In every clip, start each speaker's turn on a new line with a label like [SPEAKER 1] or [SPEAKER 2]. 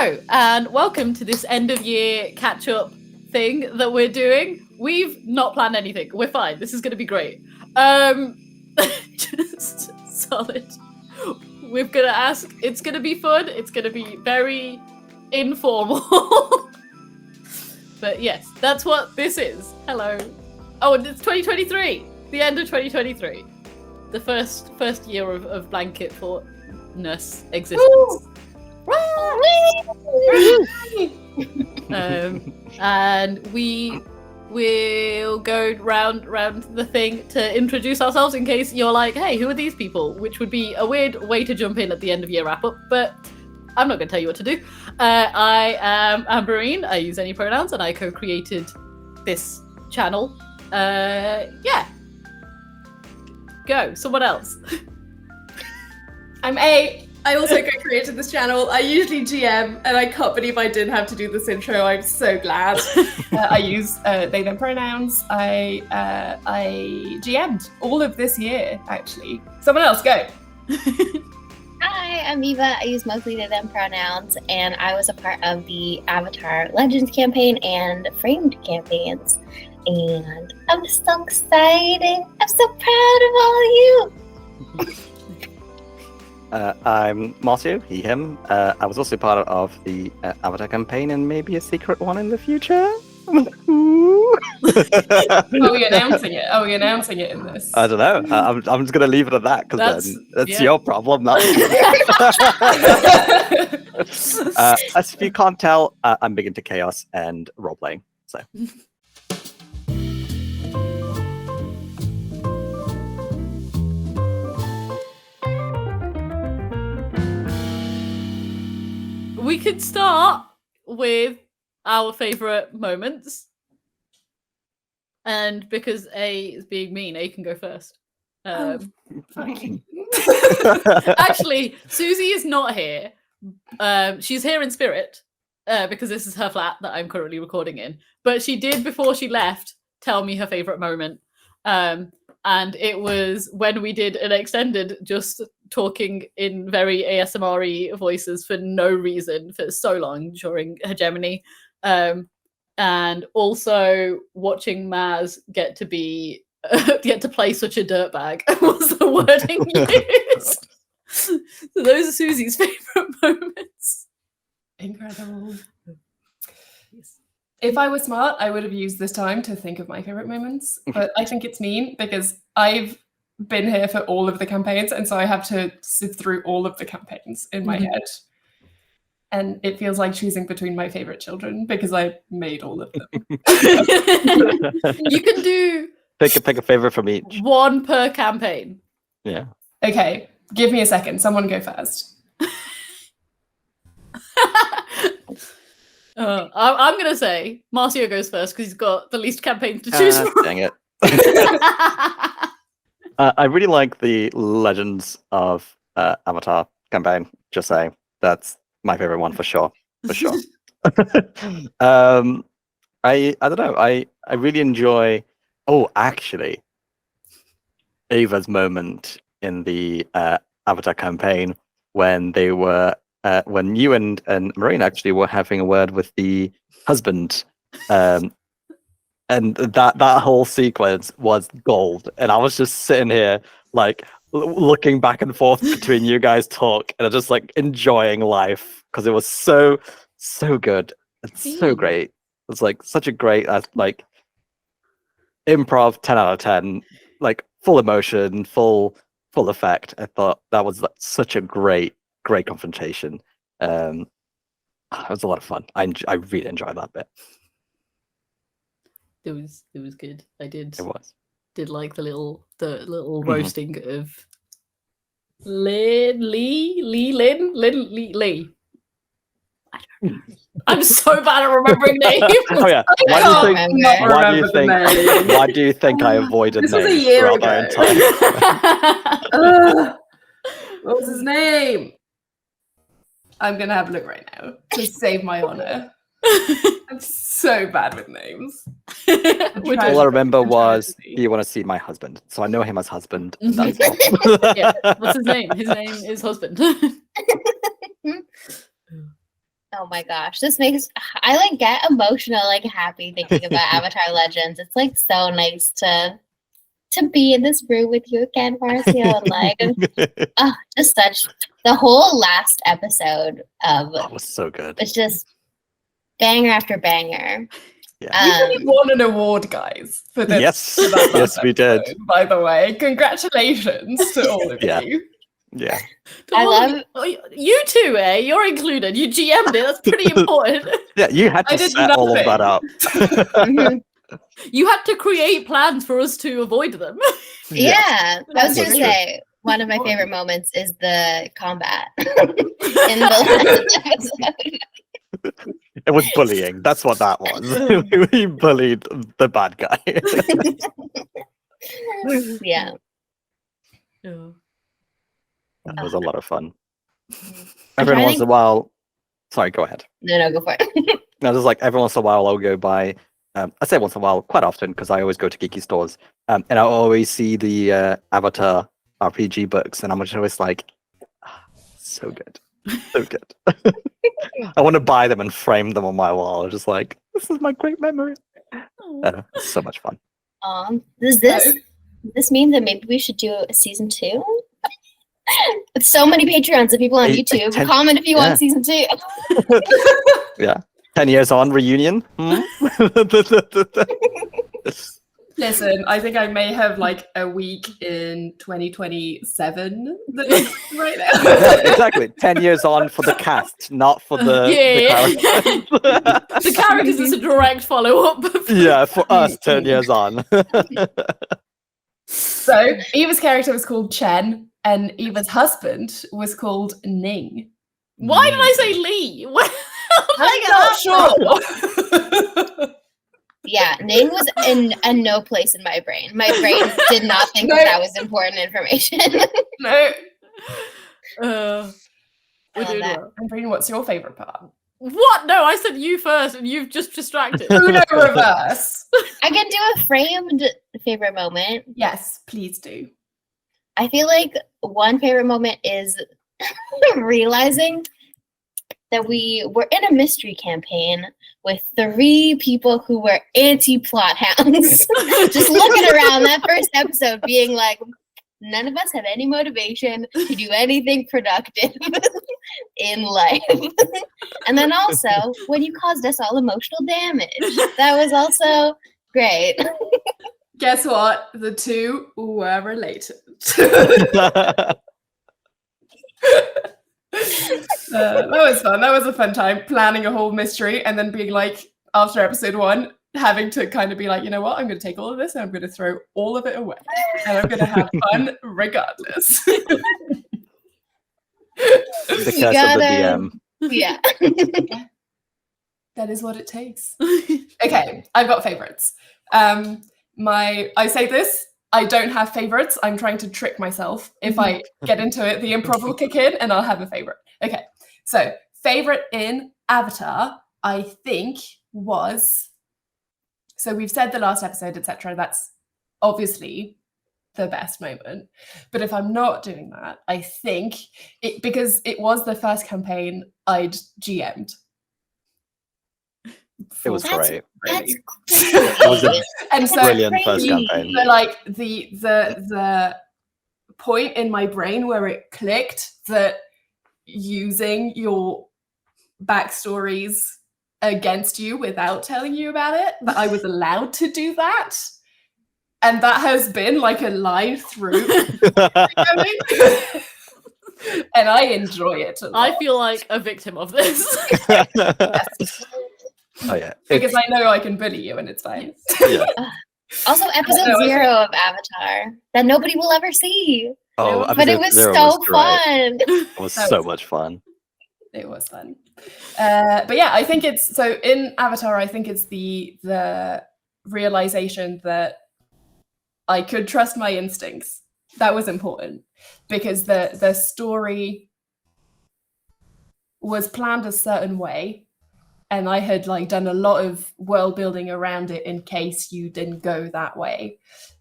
[SPEAKER 1] Hello, and welcome to this end of year catch up thing that we're doing. We've not planned anything. We're fine. This is going to be great. Just solid. We're going to ask. It's going to be fun. It's going to be very informal. But yes, that's what this is. Hello. Oh, and it's 2023. The end of 2023. The first year of blanket fortness existence. And we will go round the thing to introduce ourselves in case you're like, hey, who are these people? Which would be a weird way to jump in at the end of year wrap up, but I'm not going to tell you what to do. I am Amberine. I use any pronouns, and I co-created this channel. Yeah. Go. Someone else.
[SPEAKER 2] I'm A. I also co-created this channel. I usually GM, and I can't believe I didn't have to do this intro. I'm so glad. I use they, them pronouns. I GM'd all of this year, actually. Someone else, go.
[SPEAKER 3] Hi, I'm Eva. I use mostly they, them pronouns, and I was a part of the Avatar Legends campaign and Framed campaigns. And I'm so excited. I'm so proud of all of you.
[SPEAKER 4] I'm Marcio, he, him. I was also part of the Avatar campaign and maybe a secret one in the future.
[SPEAKER 2] Are we announcing it? Are we announcing it in this?
[SPEAKER 4] I don't know. I'm just going to leave it at that because that's your problem. As if you can't tell, I'm big into chaos and role-playing. So.
[SPEAKER 1] We could start with our favourite moments. And because A is being mean, A can go first. Actually, Susie is not here. She's here in spirit because this is her flat that I'm currently recording in. But she did, before she left, tell me her favourite moment. And it was when we did an extended just talking in very ASMR-y voices for no reason for so long during Hegemony. And also watching Maz get to play such a dirtbag was the wording used. So those are Susie's favourite moments.
[SPEAKER 2] Incredible. If I was smart, I would have used this time to think of my favorite moments, but I think it's mean because I've been here for all of the campaigns, and so I have to sift through all of the campaigns in my head. And it feels like choosing between my favorite children because I made all of them.
[SPEAKER 1] You can do
[SPEAKER 4] pick a favorite from each.
[SPEAKER 1] One per campaign.
[SPEAKER 4] Yeah.
[SPEAKER 2] Okay, give me a second. Someone go first.
[SPEAKER 1] I'm going to say Marcio goes first because he's got the least campaigns to choose from.
[SPEAKER 4] Dang it. I really like the Legends of Avatar campaign. Just saying. That's my favorite one for sure. For sure. I don't know. I really enjoy. Oh, actually, Ava's moment in the Avatar campaign when they were when you and Marine actually were having a word with the husband, and that whole sequence was gold. And I was just sitting here like looking back and forth between you guys talk, and just like enjoying life because it was so good. It's so great. It's like such a great like improv 10 out of 10, like full emotion, full effect. I thought that was like such a great confrontation. It was a lot of fun. I really enjoyed that bit.
[SPEAKER 1] It was good. I did.
[SPEAKER 4] It was.
[SPEAKER 1] Did like the little roasting of Lee. I don't know. I'm so bad at remembering names.
[SPEAKER 4] Oh yeah. Why do you think I avoided
[SPEAKER 2] this was
[SPEAKER 4] names
[SPEAKER 2] a year
[SPEAKER 4] throughout
[SPEAKER 2] ago.
[SPEAKER 4] my entire
[SPEAKER 2] What was his name? I'm gonna have a look right now to save my honor. I'm so bad with names.
[SPEAKER 4] All I remember was, do you want to see my husband? So I know him as husband. And that's all.
[SPEAKER 1] Yeah. What's his name? His name is husband.
[SPEAKER 3] Oh my gosh, this makes I like get emotional, like happy thinking about Avatar Legends. It's like so nice to be in this room with you again, Marcio. And like, just such the whole last episode of
[SPEAKER 4] That was so good.
[SPEAKER 3] it's just banger after banger.
[SPEAKER 4] Yeah.
[SPEAKER 2] We won an award, guys, for this.
[SPEAKER 4] Yes,
[SPEAKER 2] for that last
[SPEAKER 4] yes, we did.
[SPEAKER 2] episode, by the way, congratulations to all of
[SPEAKER 4] Yeah.
[SPEAKER 2] you.
[SPEAKER 4] Yeah.
[SPEAKER 3] I love-
[SPEAKER 1] you two, You're included. You GM'd it. That's pretty important.
[SPEAKER 4] Yeah, you had
[SPEAKER 2] I
[SPEAKER 4] to
[SPEAKER 2] did
[SPEAKER 4] set all of that up.
[SPEAKER 3] Mhm.
[SPEAKER 1] You had to create plans for us to avoid them.
[SPEAKER 3] Yeah, I was
[SPEAKER 2] That's
[SPEAKER 3] gonna
[SPEAKER 2] true.
[SPEAKER 3] say one of my favorite moments is the combat in the last episode.
[SPEAKER 4] It was bullying. That's what that was. We bullied the bad guy.
[SPEAKER 3] Yeah.
[SPEAKER 1] Yeah.
[SPEAKER 4] That was a lot of fun.
[SPEAKER 3] I'm
[SPEAKER 4] Every
[SPEAKER 3] trying
[SPEAKER 4] once
[SPEAKER 3] to-
[SPEAKER 4] in a while. Sorry, go ahead.
[SPEAKER 3] No, go for it.
[SPEAKER 4] No, just like every once in a while, I'll go by. I say once in a while, quite often, because I always go to geeky stores, and I always see the Avatar RPG books, and I'm just always like, so good, so good. I want to buy them and frame them on my wall. Just like, this is my great memory. It's so much fun.
[SPEAKER 3] Does this mean that maybe we should do a season 2? With so many Patreons of people on
[SPEAKER 4] Hey,
[SPEAKER 3] YouTube,
[SPEAKER 4] 10
[SPEAKER 3] comment if you
[SPEAKER 4] yeah.
[SPEAKER 3] want season 2.
[SPEAKER 4] Yeah, 10 years on reunion. Hmm?
[SPEAKER 2] Listen, I think I may have like a week in 2027 right now.
[SPEAKER 4] Yeah, exactly. 10 years on for the cast, not for the characters.
[SPEAKER 1] The characters is a direct follow-up.
[SPEAKER 4] Yeah, for us, 10 years on.
[SPEAKER 2] So Eva's character was called Chen, and Eva's husband was called Ning.
[SPEAKER 1] Why did I say Lee?
[SPEAKER 2] I'm not sure.
[SPEAKER 3] Yeah, Ning was in no place in my brain. My brain did not think
[SPEAKER 2] No.
[SPEAKER 3] that was important information.
[SPEAKER 2] No.
[SPEAKER 1] We're
[SPEAKER 3] love
[SPEAKER 1] doing
[SPEAKER 3] that.
[SPEAKER 1] well.
[SPEAKER 2] And Breen, what's your favorite part?
[SPEAKER 1] What? No, I said you first, and you've just distracted.
[SPEAKER 2] Uno reverse.
[SPEAKER 3] I can do a framed favorite moment.
[SPEAKER 2] Yes, please do.
[SPEAKER 3] I feel like one favorite moment is realizing that we were in a mystery campaign with 3 people who were anti-plot hounds. Just looking around that first episode being like, none of us have any motivation to do anything productive in life. And then also, when you caused us all emotional damage, that was also great.
[SPEAKER 2] Guess what? The two were related. That was fun. That was a fun time planning a whole mystery and then being like, after episode 1, having to kind of be like, you know what? I'm going to take all of this and I'm going to throw all of it away. And I'm going to have fun regardless.
[SPEAKER 4] The curse of the
[SPEAKER 3] gotta-
[SPEAKER 4] DM.
[SPEAKER 3] Yeah.
[SPEAKER 2] That is what it takes. Okay, I've got favorites. I say this, I don't have favorites. I'm trying to trick myself. If I get into it, the improv will kick in and I'll have a favorite. Okay, so favorite in Avatar, I think was, so we've said the last episode, etc. That's obviously the best moment. But if I'm not doing that, I think because it was the first campaign I'd GM'd.
[SPEAKER 4] It was
[SPEAKER 3] That's-
[SPEAKER 4] great.
[SPEAKER 3] That's
[SPEAKER 4] It was a
[SPEAKER 3] crazy.
[SPEAKER 2] And so
[SPEAKER 4] brilliant first
[SPEAKER 3] crazy.
[SPEAKER 4] campaign.
[SPEAKER 2] So like the point in my brain where it clicked that using your backstories against you without telling you about it, that I was allowed to do that. And that has been like a line through. And I enjoy it a lot.
[SPEAKER 1] I feel like a victim of this.
[SPEAKER 4] Oh yeah.
[SPEAKER 2] because I know I can bully you and it's fine.
[SPEAKER 4] Yeah.
[SPEAKER 3] Also, episode
[SPEAKER 2] No, I-
[SPEAKER 3] 0 of Avatar that nobody will ever see.
[SPEAKER 4] Oh,
[SPEAKER 3] But it
[SPEAKER 4] episode
[SPEAKER 3] was
[SPEAKER 4] 0
[SPEAKER 3] so
[SPEAKER 4] great.
[SPEAKER 3] fun.
[SPEAKER 4] It was
[SPEAKER 2] That
[SPEAKER 4] so
[SPEAKER 2] was-
[SPEAKER 4] much fun.
[SPEAKER 2] It was fun. But yeah, I think it's so in Avatar, I think it's the realization that I could trust my instincts. That was important because the story was planned a certain way, and I had like done a lot of world building around it in case you didn't go that way,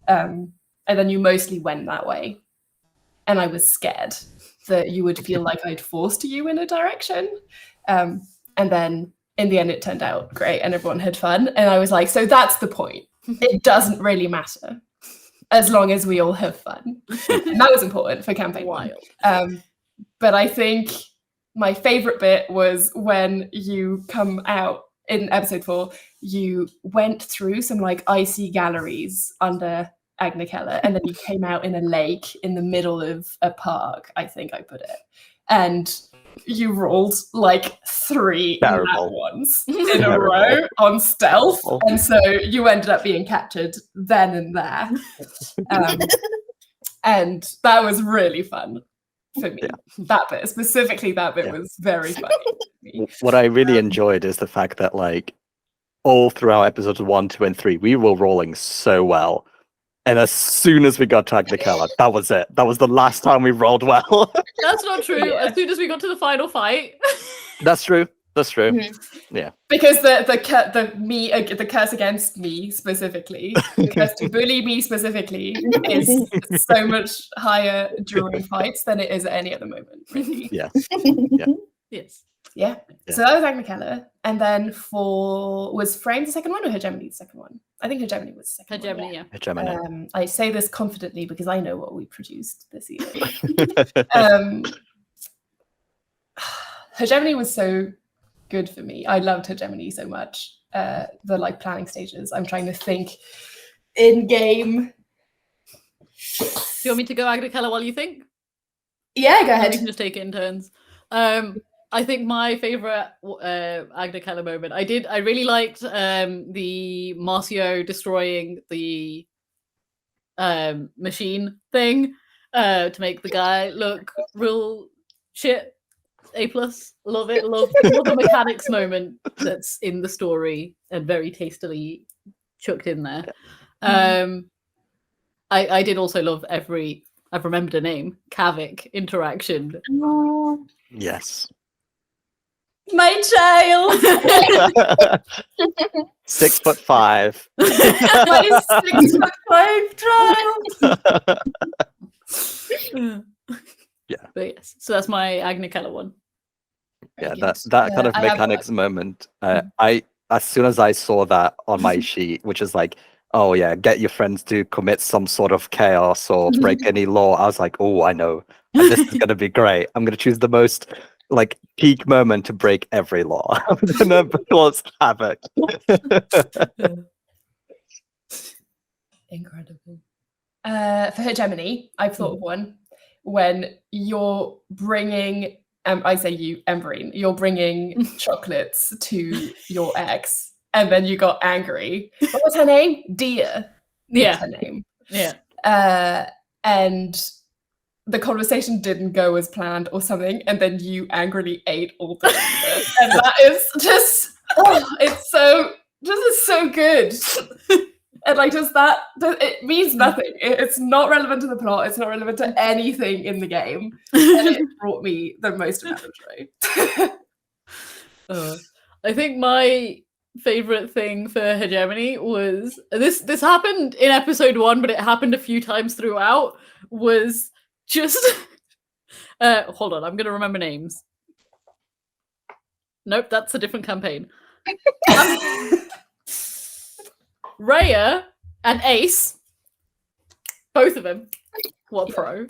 [SPEAKER 2] and then you mostly went that way, and I was scared that you would feel like I'd forced you in a direction. And then in the end, it turned out great and everyone had fun. And I was like, so that's the point. It doesn't really matter as long as we all have fun. And that was important for campaign one. But I think my favorite bit was when you come out in episode 4, you went through some like icy galleries under Agnikella, and then you came out in a lake in the middle of a park, I think I put it. And you rolled like 3 nat ones in a row on stealth. And so you ended up being captured then and there. And that was really fun for me. That bit, specifically that bit was very funny to me.
[SPEAKER 4] What I really enjoyed is the fact that like all throughout episodes 1, 2, and 3, we were rolling so well. And as soon as we got to Agnikella, that was it. That was the last time we rolled well.
[SPEAKER 1] That's not true. As soon as we got to the final fight.
[SPEAKER 4] That's true. That's true.
[SPEAKER 3] Mm-hmm.
[SPEAKER 4] Yeah.
[SPEAKER 2] Because the curse against me specifically, the curse to bully me specifically, is so much higher during fights than it is at any other moment. Really.
[SPEAKER 4] Yeah.
[SPEAKER 1] Yes.
[SPEAKER 2] Yeah. So that was Agnikella, and then was Frame the second one or Hegemony the second one? I think Hegemony was the second
[SPEAKER 1] Hegemony,
[SPEAKER 2] one.
[SPEAKER 4] Hegemony.
[SPEAKER 2] I say this confidently because I know what we produced this year. Hegemony was so good for me. I loved Hegemony so much. The like planning stages. I'm trying to think in game.
[SPEAKER 1] Do you want me to go Agnikella while you think?
[SPEAKER 2] Yeah, go
[SPEAKER 1] We
[SPEAKER 2] ahead.
[SPEAKER 1] can just take it in turns. I think my favorite Agnikella moment. I really liked the Marcio destroying the machine thing to make the guy look real shit. A+. Love it. Love the mechanics moment that's in the story and very tastily chucked in there. I did also love I've remembered a name, Kavik interaction.
[SPEAKER 4] Yes.
[SPEAKER 2] My child.
[SPEAKER 4] 6'5".
[SPEAKER 2] My 6'5" child.
[SPEAKER 4] Yeah.
[SPEAKER 1] But yes, so that's my Agnikella one.
[SPEAKER 4] Yeah, that kind of
[SPEAKER 2] I have
[SPEAKER 4] mechanics moment. I as soon as I saw that on my sheet, which is like, oh yeah, get your friends to commit some sort of chaos or break any law. I was like, oh, I know. This is gonna be great. I'm gonna choose the most like peak moment to break every law. I'm gonna cause havoc.
[SPEAKER 2] Incredible. For Hegemony, I've thought of one when you're bringing, I say you, Emberine, you're bringing chocolates to your ex, and then you got angry. What was her name? Dia.
[SPEAKER 1] Yeah.
[SPEAKER 2] Her name.
[SPEAKER 1] Yeah.
[SPEAKER 2] And the conversation didn't go as planned or something, and then you angrily ate all the chocolate. And that is just, it's so good. And like, it means nothing. It's not relevant to the plot. It's not relevant to anything in the game. And it brought me the most amount of joy.
[SPEAKER 1] I think my favorite thing for Hegemony was this happened in episode 1, but it happened a few times throughout, was just hold on, I'm gonna remember names. Nope, that's a different campaign. Raya and Ace, both of them. What pro?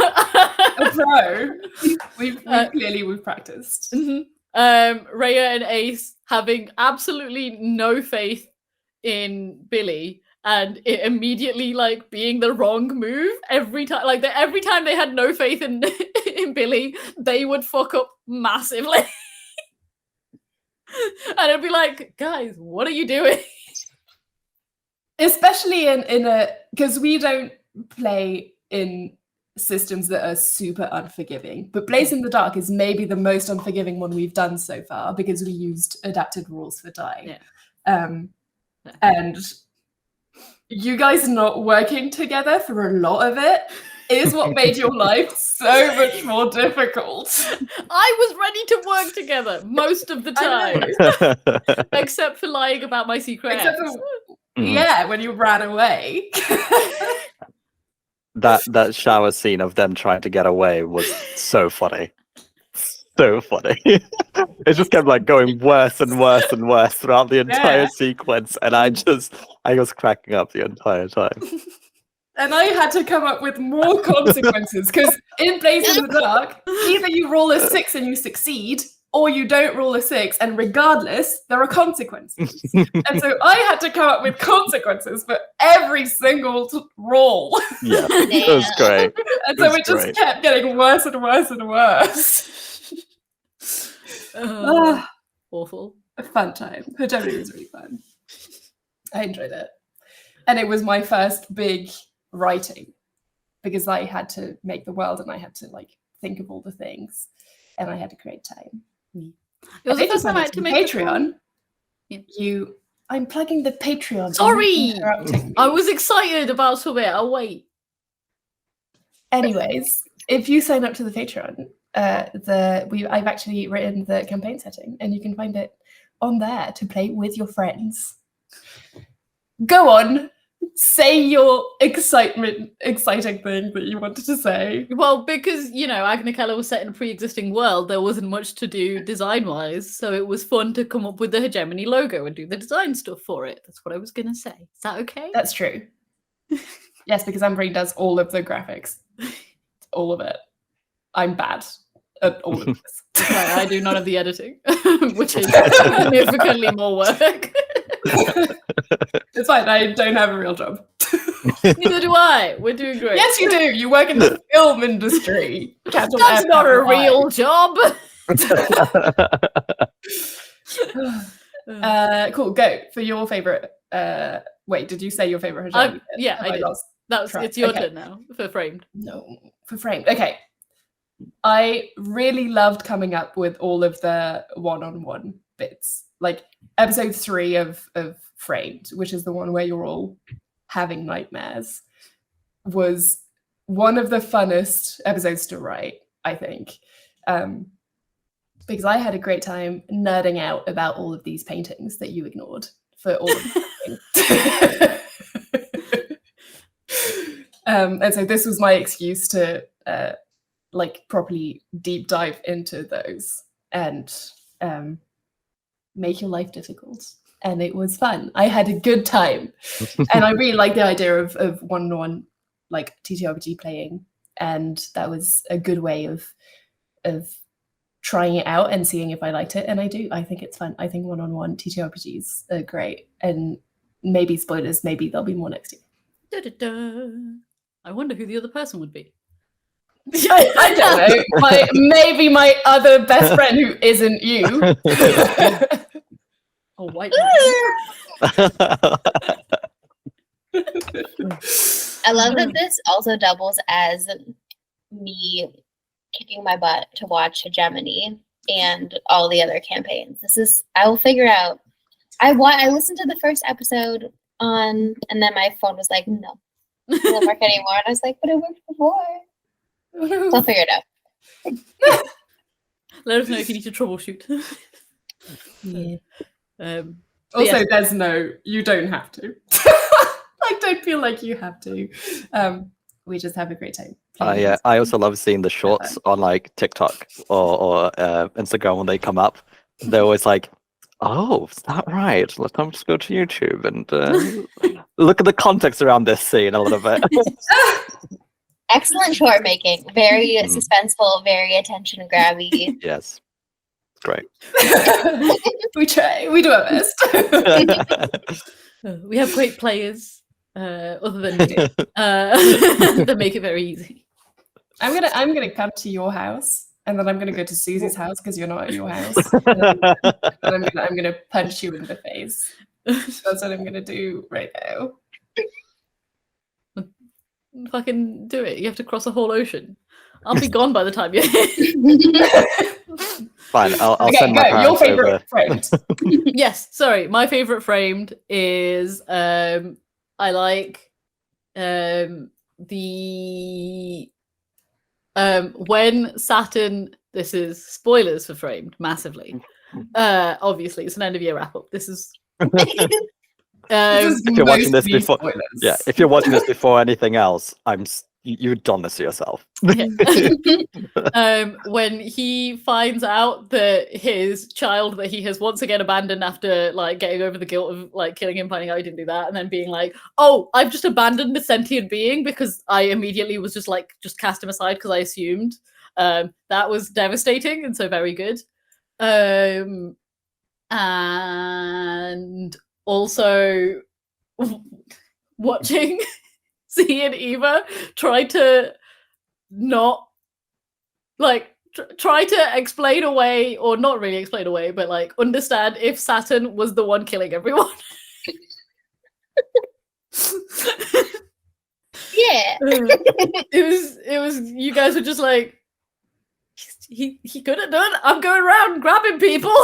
[SPEAKER 2] A pro. We've practiced.
[SPEAKER 1] Raya and Ace having absolutely no faith in Billy, and it immediately like being the wrong move every time. Like every time they had no faith in in Billy, they would fuck up massively. And it'd be like, guys, what are you doing?
[SPEAKER 2] Especially in a, because we don't play in systems that are super unforgiving, but Blaze in the Dark is maybe the most unforgiving one we've done so far because we used adapted rules for dying. And you guys not working together for a lot of it is what made your life so much more difficult.
[SPEAKER 1] I was ready to work together most of the time, except for lying about my secret.
[SPEAKER 2] Except for, yeah, when you ran away.
[SPEAKER 4] That shower scene of them trying to get away was so funny. so funny. It just kept like going worse and worse and worse throughout the entire
[SPEAKER 2] Yeah.
[SPEAKER 4] sequence, and I was cracking up the entire time.
[SPEAKER 2] And I had to come up with more consequences because in Blaze in the Dark, either you roll a 6 and you succeed, or you don't roll a 6, and regardless, there are consequences. And so I had to come up with consequences for every single roll.
[SPEAKER 4] Yeah, it was great.
[SPEAKER 2] And so
[SPEAKER 4] That's
[SPEAKER 2] it just
[SPEAKER 4] great.
[SPEAKER 2] kept getting worse and worse and worse. Ah,
[SPEAKER 1] Awful.
[SPEAKER 2] a fun time. Hegemony was really fun. I enjoyed it. And it was my first big writing because I had to make the world and I had to like think of all the things and I had to create time.
[SPEAKER 1] It was the
[SPEAKER 2] They
[SPEAKER 1] first
[SPEAKER 2] just
[SPEAKER 1] time I
[SPEAKER 2] went
[SPEAKER 1] had to
[SPEAKER 2] to
[SPEAKER 1] make the
[SPEAKER 2] Patreon.
[SPEAKER 1] Yeah.
[SPEAKER 2] I'm plugging the Patreon. and
[SPEAKER 1] Sorry!
[SPEAKER 2] you're interrupting me.
[SPEAKER 1] I was excited about something. I'll wait.
[SPEAKER 2] Anyways, if you sign up to the Patreon, I've actually written the campaign setting, and you can find it on there to play with your friends. Go on, say your exciting thing that you wanted to say.
[SPEAKER 1] Well, because, Agna Keller was set in a pre-existing world, there wasn't much to do design-wise, so it was fun to come up with the Hegemony logo and do the design stuff for it. That's what I was going to say. Is that okay?
[SPEAKER 2] That's true. Yes, because Amberine does all of the graphics. All of it. I'm bad at all of this.
[SPEAKER 1] Right, I do none of the editing, which is significantly more work.
[SPEAKER 2] It's fine, I don't have a real job.
[SPEAKER 1] Neither do I. We're doing great.
[SPEAKER 2] Yes, you do. You work in the film industry. Capital
[SPEAKER 1] That's
[SPEAKER 2] F,
[SPEAKER 1] not a
[SPEAKER 2] capital I.
[SPEAKER 1] real job.
[SPEAKER 2] Cool. Go for your favorite. Wait, did you say your favorite? Hegemony?
[SPEAKER 1] Yeah,
[SPEAKER 2] Have
[SPEAKER 1] I did.
[SPEAKER 2] lost track?
[SPEAKER 1] It's your
[SPEAKER 2] Okay.
[SPEAKER 1] turn now for Framed.
[SPEAKER 2] No, for Framed. Okay. I really loved coming up with all of the one-on-one bits. Like episode 3 of Framed, which is the one where you're all having nightmares, was one of the funnest episodes to write, I think. Because I had a great time nerding out about all of these paintings that you ignored for all of the and so this was my excuse to like properly deep dive into those and make your life difficult. And it was fun. I had a good time. And I really like the idea of one-on-one like TTRPG playing. And that was a good way of trying it out and seeing if I liked it. And I do. I think it's fun. I think one-on-one TTRPGs are great. And maybe spoilers, maybe there'll be more next year.
[SPEAKER 1] Da-da-da. I wonder who the other person would be.
[SPEAKER 2] I don't know. Maybe my other best friend who isn't you.
[SPEAKER 1] A white man.
[SPEAKER 3] I love that this also doubles as me kicking my butt to watch Hegemony and all the other campaigns. I will figure out. I listened to the first episode and then my phone was like, no, it doesn't work anymore. And I was like, but it worked before. So I'll figure it out.
[SPEAKER 1] Let us know if you need to troubleshoot.
[SPEAKER 2] Yeah.
[SPEAKER 1] But
[SPEAKER 2] Also,
[SPEAKER 1] yeah.
[SPEAKER 2] there's no, you don't have to. I don't feel like you have to. We just have a great time.
[SPEAKER 4] Yeah, I also love seeing the shorts on like TikTok or Instagram when they come up. They're always like, "Oh, is that right? Let's just go to YouTube and look at the context around this scene a little bit."
[SPEAKER 3] Excellent short making. Very suspenseful, very attention grabby.
[SPEAKER 4] Yes, great.
[SPEAKER 2] We try. We do our best.
[SPEAKER 1] We have great players, other than me, that make it very easy.
[SPEAKER 2] I'm gonna come to your house, and then I'm gonna go to Susie's house because you're not at your house. And I'm gonna punch you in the face. That's what I'm gonna do right now.
[SPEAKER 1] Fucking do it. You have to cross a whole ocean. I'll be gone by the time you're here.
[SPEAKER 4] Fine, I'll
[SPEAKER 2] Okay,
[SPEAKER 4] send my
[SPEAKER 2] go. Your
[SPEAKER 4] parents
[SPEAKER 2] favorite
[SPEAKER 4] over.
[SPEAKER 2] friend.
[SPEAKER 1] Yes, sorry. My favorite Framed is I like the when Saturn. This is spoilers for Framed massively. Obviously, it's an end of year wrap up. This is.
[SPEAKER 2] This is
[SPEAKER 4] If you're watching this
[SPEAKER 2] mostly
[SPEAKER 4] before-
[SPEAKER 2] spoilers.
[SPEAKER 4] Yeah, if you're watching this before anything else, I'm You've done this to yourself.
[SPEAKER 1] When he finds out that his child that he has once again abandoned after like getting over the guilt of like killing him, finding out he didn't do that, and then being like, oh, I've just abandoned a sentient being because I immediately was just cast him aside because I assumed. That was devastating and so very good. And also watching Z and Eva try to not like try to explain away, or not really explain away, but like understand if Saturn was the one killing everyone.
[SPEAKER 3] Yeah.
[SPEAKER 1] It was you guys were just like, he could have done. I'm going around grabbing people.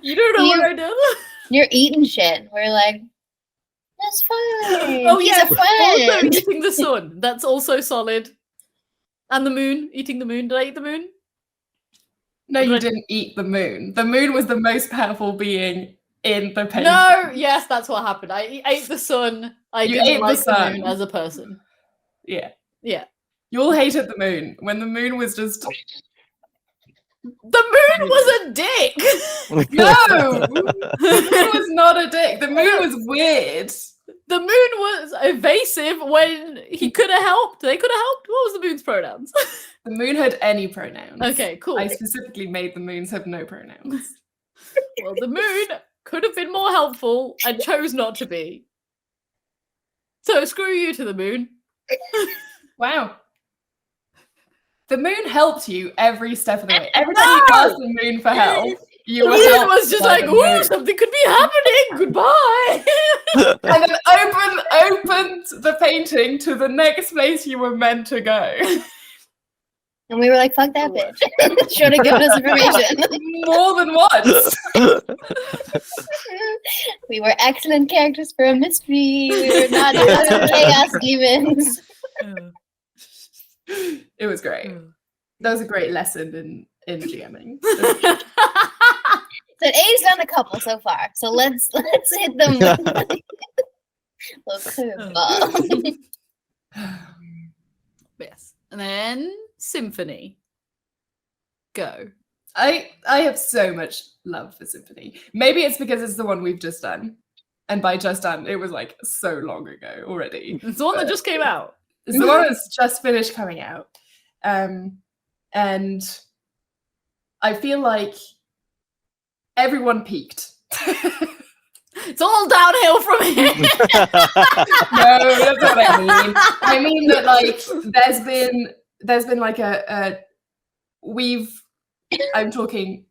[SPEAKER 1] You don't know what I did.
[SPEAKER 3] You're eating shit. We're like, that's fine.
[SPEAKER 1] Oh
[SPEAKER 3] He's
[SPEAKER 1] yeah,
[SPEAKER 3] a friend.
[SPEAKER 1] also eating the sun. That's also solid. And the moon, eating the moon. Did I eat the moon?
[SPEAKER 2] No, you didn't eat the moon. The moon was the most powerful being in the painting.
[SPEAKER 1] No, yes, that's what happened. I ate the sun.
[SPEAKER 2] You
[SPEAKER 1] didn't
[SPEAKER 2] ate the
[SPEAKER 1] like the
[SPEAKER 2] sun.
[SPEAKER 1] moon as a person.
[SPEAKER 2] Yeah.
[SPEAKER 1] Yeah.
[SPEAKER 2] You all hated the moon when the moon was just
[SPEAKER 1] The moon was a dick.
[SPEAKER 2] no. The moon was not a dick. The moon was weird.
[SPEAKER 1] The moon was evasive when he could have helped. They could have helped. What was the moon's pronouns?
[SPEAKER 2] The moon had any pronouns.
[SPEAKER 1] Okay, cool.
[SPEAKER 2] I specifically made the moons have no pronouns.
[SPEAKER 1] Well, the moon could have been more helpful and chose not to be. So screw you to the moon.
[SPEAKER 2] Wow. The moon helped you every step of the way. Every time you asked the moon for help, you
[SPEAKER 1] The
[SPEAKER 2] were
[SPEAKER 1] moon
[SPEAKER 2] helped
[SPEAKER 1] was just
[SPEAKER 2] by
[SPEAKER 1] like,
[SPEAKER 2] the
[SPEAKER 1] ooh,
[SPEAKER 2] moon.
[SPEAKER 1] something could be happening. Goodbye.
[SPEAKER 2] And then opened the painting to the next place you were meant to go.
[SPEAKER 3] And we were like, fuck that bitch. Should have given us information.
[SPEAKER 2] More than once.
[SPEAKER 3] We were excellent characters for a mystery. We were not just chaos demons.
[SPEAKER 2] It was great. That was a great lesson in GMing.
[SPEAKER 3] So A's done a couple so far. So let's hit them. Little curveball.
[SPEAKER 1] Yes. And then Symphony. Go.
[SPEAKER 2] I have so much love for Symphony. Maybe it's because it's the one we've just done. And by just done, it was like so long ago already.
[SPEAKER 1] It's the one that just came out.
[SPEAKER 2] It's the one that's just finished coming out. And I feel like everyone peaked.
[SPEAKER 1] It's all downhill from here.
[SPEAKER 2] No, that's not what I mean. I mean that like there's been like I'm talking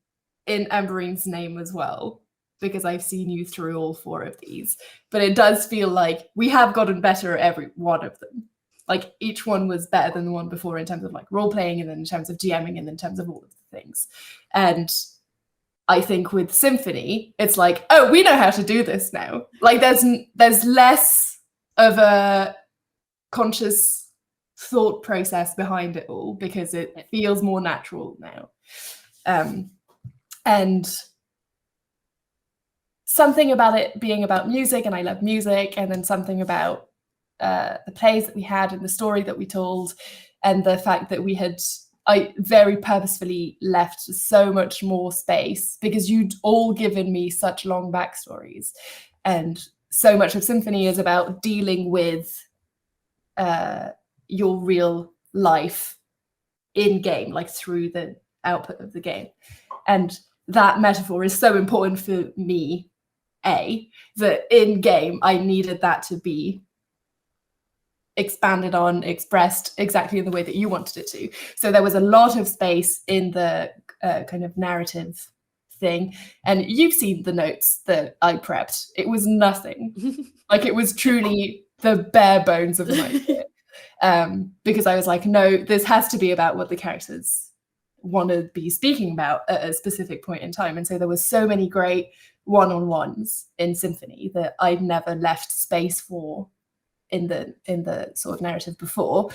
[SPEAKER 2] in Amberine's name as well, because I've seen you through all 4 of these. But it does feel like we have gotten better at every one of them. Like each one was better than the one before in terms of like role playing, and then in terms of GMing, and in terms of all of the things. And I think with Symphony, it's like, oh, we know how to do this now. Like there's less of a conscious thought process behind it all, because it feels more natural now. And something about it being about music, and I love music, and then something about the plays that we had and the story that we told, and the fact that I very purposefully left so much more space, because you'd all given me such long backstories. And so much of Symphony is about dealing with your real life in game, like through the output of the game. And that metaphor is so important for me, that in game I needed that to be expanded on, expressed exactly in the way that you wanted it to. So there was a lot of space in the kind of narrative thing. And you've seen the notes that I prepped. It was nothing. Like it was truly the bare bones of an idea. Because I was like, no, this has to be about what the characters want to be speaking about at a specific point in time. And so there was so many great one-on-ones in Symphony that I'd never left space for in the sort of narrative before,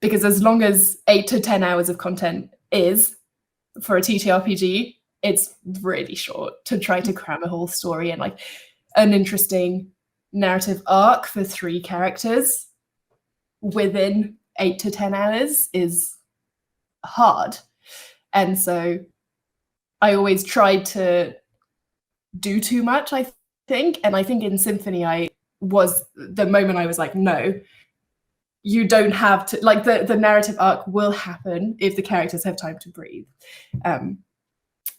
[SPEAKER 2] because as long as 8 to 10 hours of content is for a TTRPG, it's really short to try to cram a whole story and like an interesting narrative arc for 3 characters within 8 to 10 hours is hard. And so I always tried to do too much, I think. And I think in Symphony, the moment I was like, no, you don't have to, like, the narrative arc will happen if the characters have time to breathe.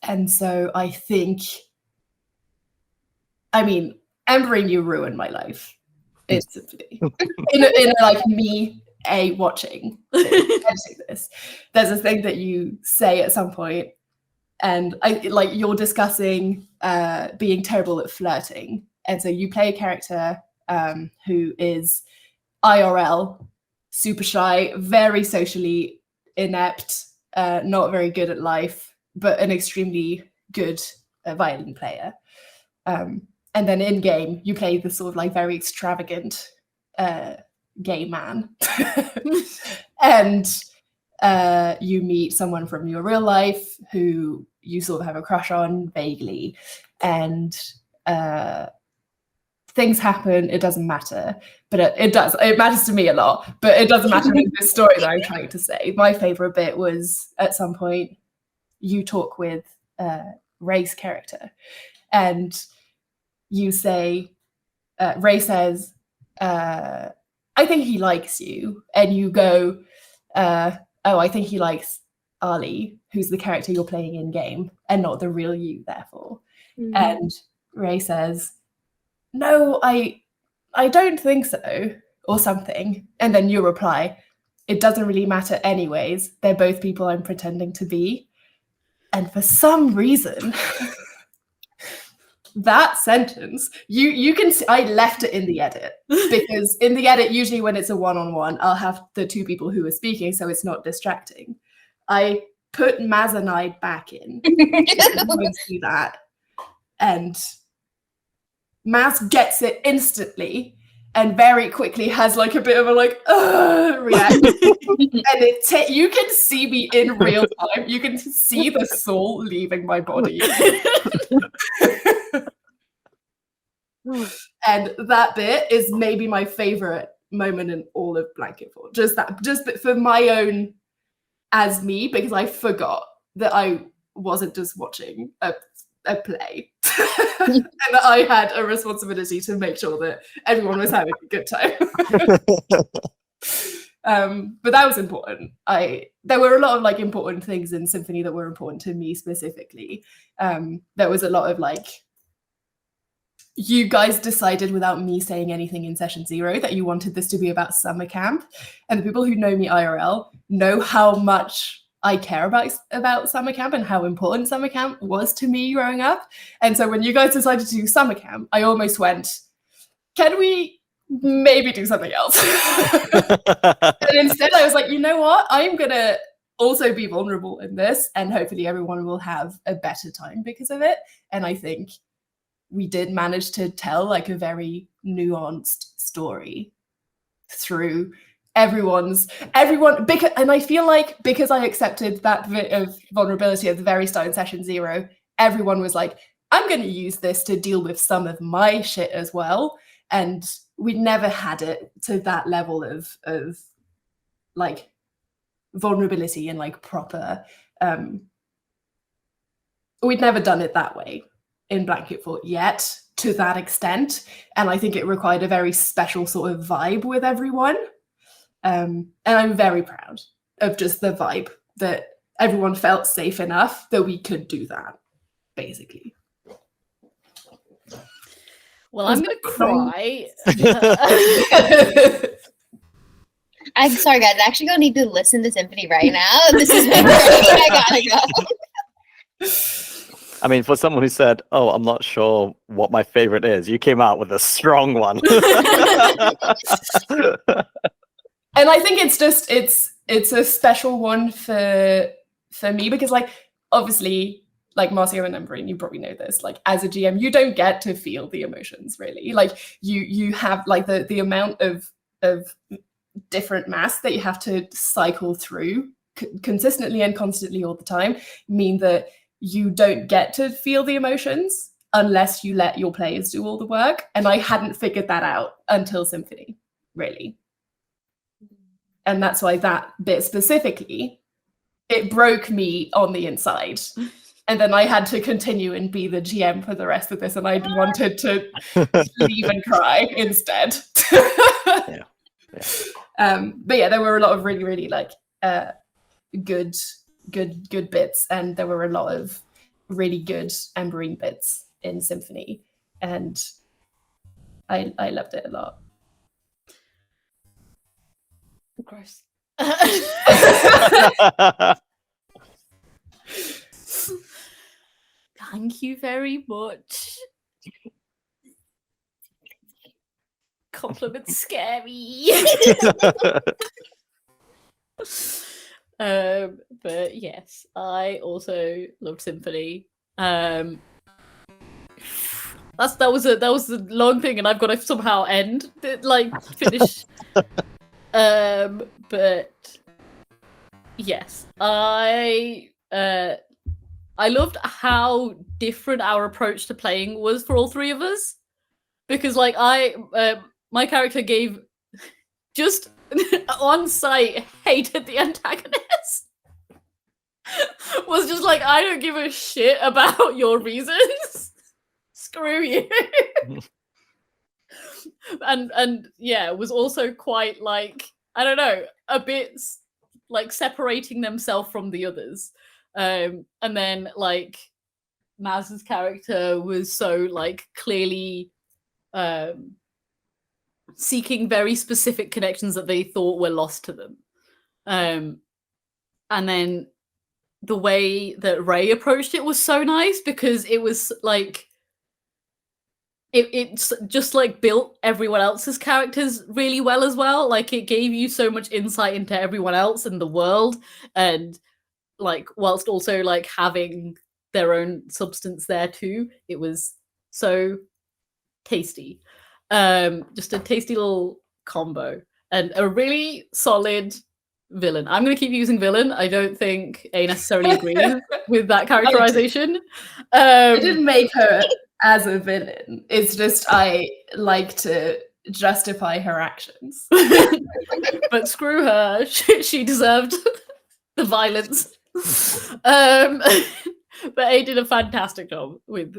[SPEAKER 2] And so I think, I mean, Embering You ruined my life in Symphony. in a like me watching editing this. There's a thing that you say at some point, and you're discussing being terrible at flirting. And so you play a character who is IRL, super shy, very socially inept, not very good at life, but an extremely good violin player. And then in game, you play the sort of like very extravagant gay man. And you meet someone from your real life who you sort of have a crush on vaguely. And things happen, it doesn't matter. But it matters to me a lot, but it doesn't matter in the story that I'm trying to say. My favorite bit was at some point you talk with Ray's character, and you say, Ray says, I think he likes you. And you go, oh, I think he likes Ali, who's the character you're playing in game, and not the real you, therefore. Mm-hmm. And Ray says, no, I don't think so, or something. And then you reply, it doesn't really matter anyways. They're both people I'm pretending to be. And for some reason, that sentence, you can see, I left it in the edit, because in the edit, usually when it's a one-on-one, I'll have the 2 people who are speaking, so it's not distracting. I put Maz and I back in. You can see that. And Maz gets it instantly and very quickly has like a bit of a reaction. And you can see me in real time. You can see the soul leaving my body. And that bit is maybe my favorite moment in all of Blanket Fort. Just for my own, as me, because I forgot that I wasn't just watching a play and that I had a responsibility to make sure that everyone was having a good time. But that was important. There were a lot of like important things in Symphony that were important to me specifically. There was a lot of like, you guys decided without me saying anything in session 0 that you wanted this to be about summer camp, and the people who know me IRL know how much I care about summer camp and how important summer camp was to me growing up. And so when you guys decided to do summer camp, I almost went, can we maybe do something else? And instead I was like, you know what? I'm going to also be vulnerable in this, and hopefully everyone will have a better time because of it. And I think we did manage to tell like a very nuanced story through everyone, because, and I feel like because I accepted that bit of vulnerability at the very start in session 0, everyone was like, I'm going to use this to deal with some of my shit as well. And we never had it to that level of like vulnerability and like proper, we'd never done it that way in Blanket Fort yet to that extent. And I think it required a very special sort of vibe with everyone. And I'm very proud of just the vibe that everyone felt safe enough that we could do that, basically.
[SPEAKER 1] Well, I'm going to cry.
[SPEAKER 3] I'm sorry, guys. I actually going to need to listen to Symphony right now. This is great. I gotta go.
[SPEAKER 4] I mean, for someone who said, oh, I'm not sure what my favorite is, you came out with a strong one.
[SPEAKER 2] And I think it's a special one for me, because like, obviously, like Marcio and Embering, you probably know this, like as a GM, you don't get to feel the emotions really. Like you have like the amount of different mass that you have to cycle through consistently and constantly all the time mean that you don't get to feel the emotions. unless you let your players do all the work. And I hadn't figured that out until Symphony, really. And that's why that bit specifically, it broke me on the inside. And then I had to continue and be the GM for the rest of this, and I wanted to leave and cry instead.
[SPEAKER 4] Yeah.
[SPEAKER 2] But yeah, there were a lot of really, really like good bits, and there were a lot of really good Emberine bits in Symphony, and I loved it a lot.
[SPEAKER 1] Gross. Thank you very much. Compliments scare me. But yes, I also loved Symphony. That was a long thing, and I've got to somehow finish. But yes, I loved how different our approach to playing was for all three of us, because like my character gave just on sight hated the antagonist. Was just like, I don't give a shit about your reasons. Screw you. and yeah, was also quite like, I don't know, a bit like separating themselves from the others. And then like Maz's character was so like clearly seeking very specific connections that they thought were lost to them. And then the way that Ray approached it was so nice, because it was like it's just like built everyone else's characters really well as well. Like it gave you so much insight into everyone else in the world, and like whilst also like having their own substance there too. It was so tasty. Just a tasty little combo, and a really solid villain. I'm going to keep using villain. I don't think A necessarily agrees with that characterization.
[SPEAKER 2] I didn't make her as a villain. It's just I like to justify her actions.
[SPEAKER 1] But screw her. She deserved the violence. But A did a fantastic job with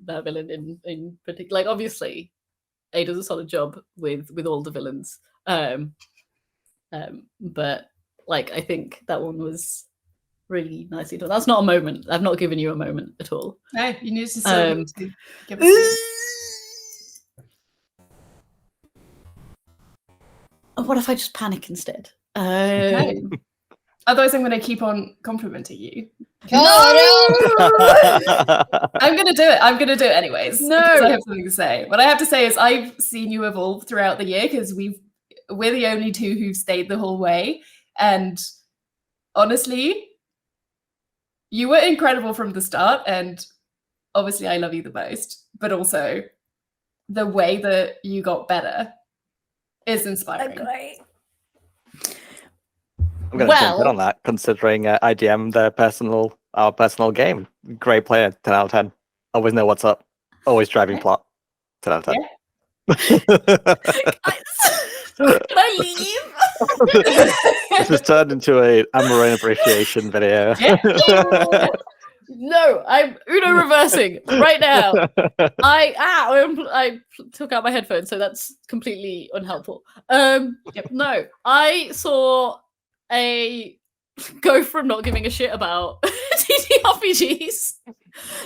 [SPEAKER 1] that villain in particular. Like obviously A does a solid job with all the villains. But like I think that one was really nicely done. That's not a moment. I've not given you a moment at all.
[SPEAKER 2] No, you need to still give us
[SPEAKER 1] What if I just panic instead?
[SPEAKER 2] Okay. Otherwise, I'm going to keep on complimenting you.
[SPEAKER 3] Oh,
[SPEAKER 2] I'm going to do it. I'm going to do it anyways.
[SPEAKER 1] No.
[SPEAKER 2] Because I have something to say. What I have to say is I've seen you evolve throughout the year, because we're the only two who've stayed the whole way. And honestly, you were incredible from the start. And obviously, I love you the most. But also, the way that you got better is inspiring.
[SPEAKER 3] great.
[SPEAKER 4] I'm going to jump in on that, considering IDM our personal game. Great player, 10 out of 10. Always know what's up. Always driving plot. 10 out of 10.
[SPEAKER 1] Can I leave?
[SPEAKER 4] This has turned into a Amarone appreciation video.
[SPEAKER 1] No, I'm Uno reversing right now. I took out my headphones, so that's completely unhelpful. No, I saw a go from not giving a shit about TTRPGs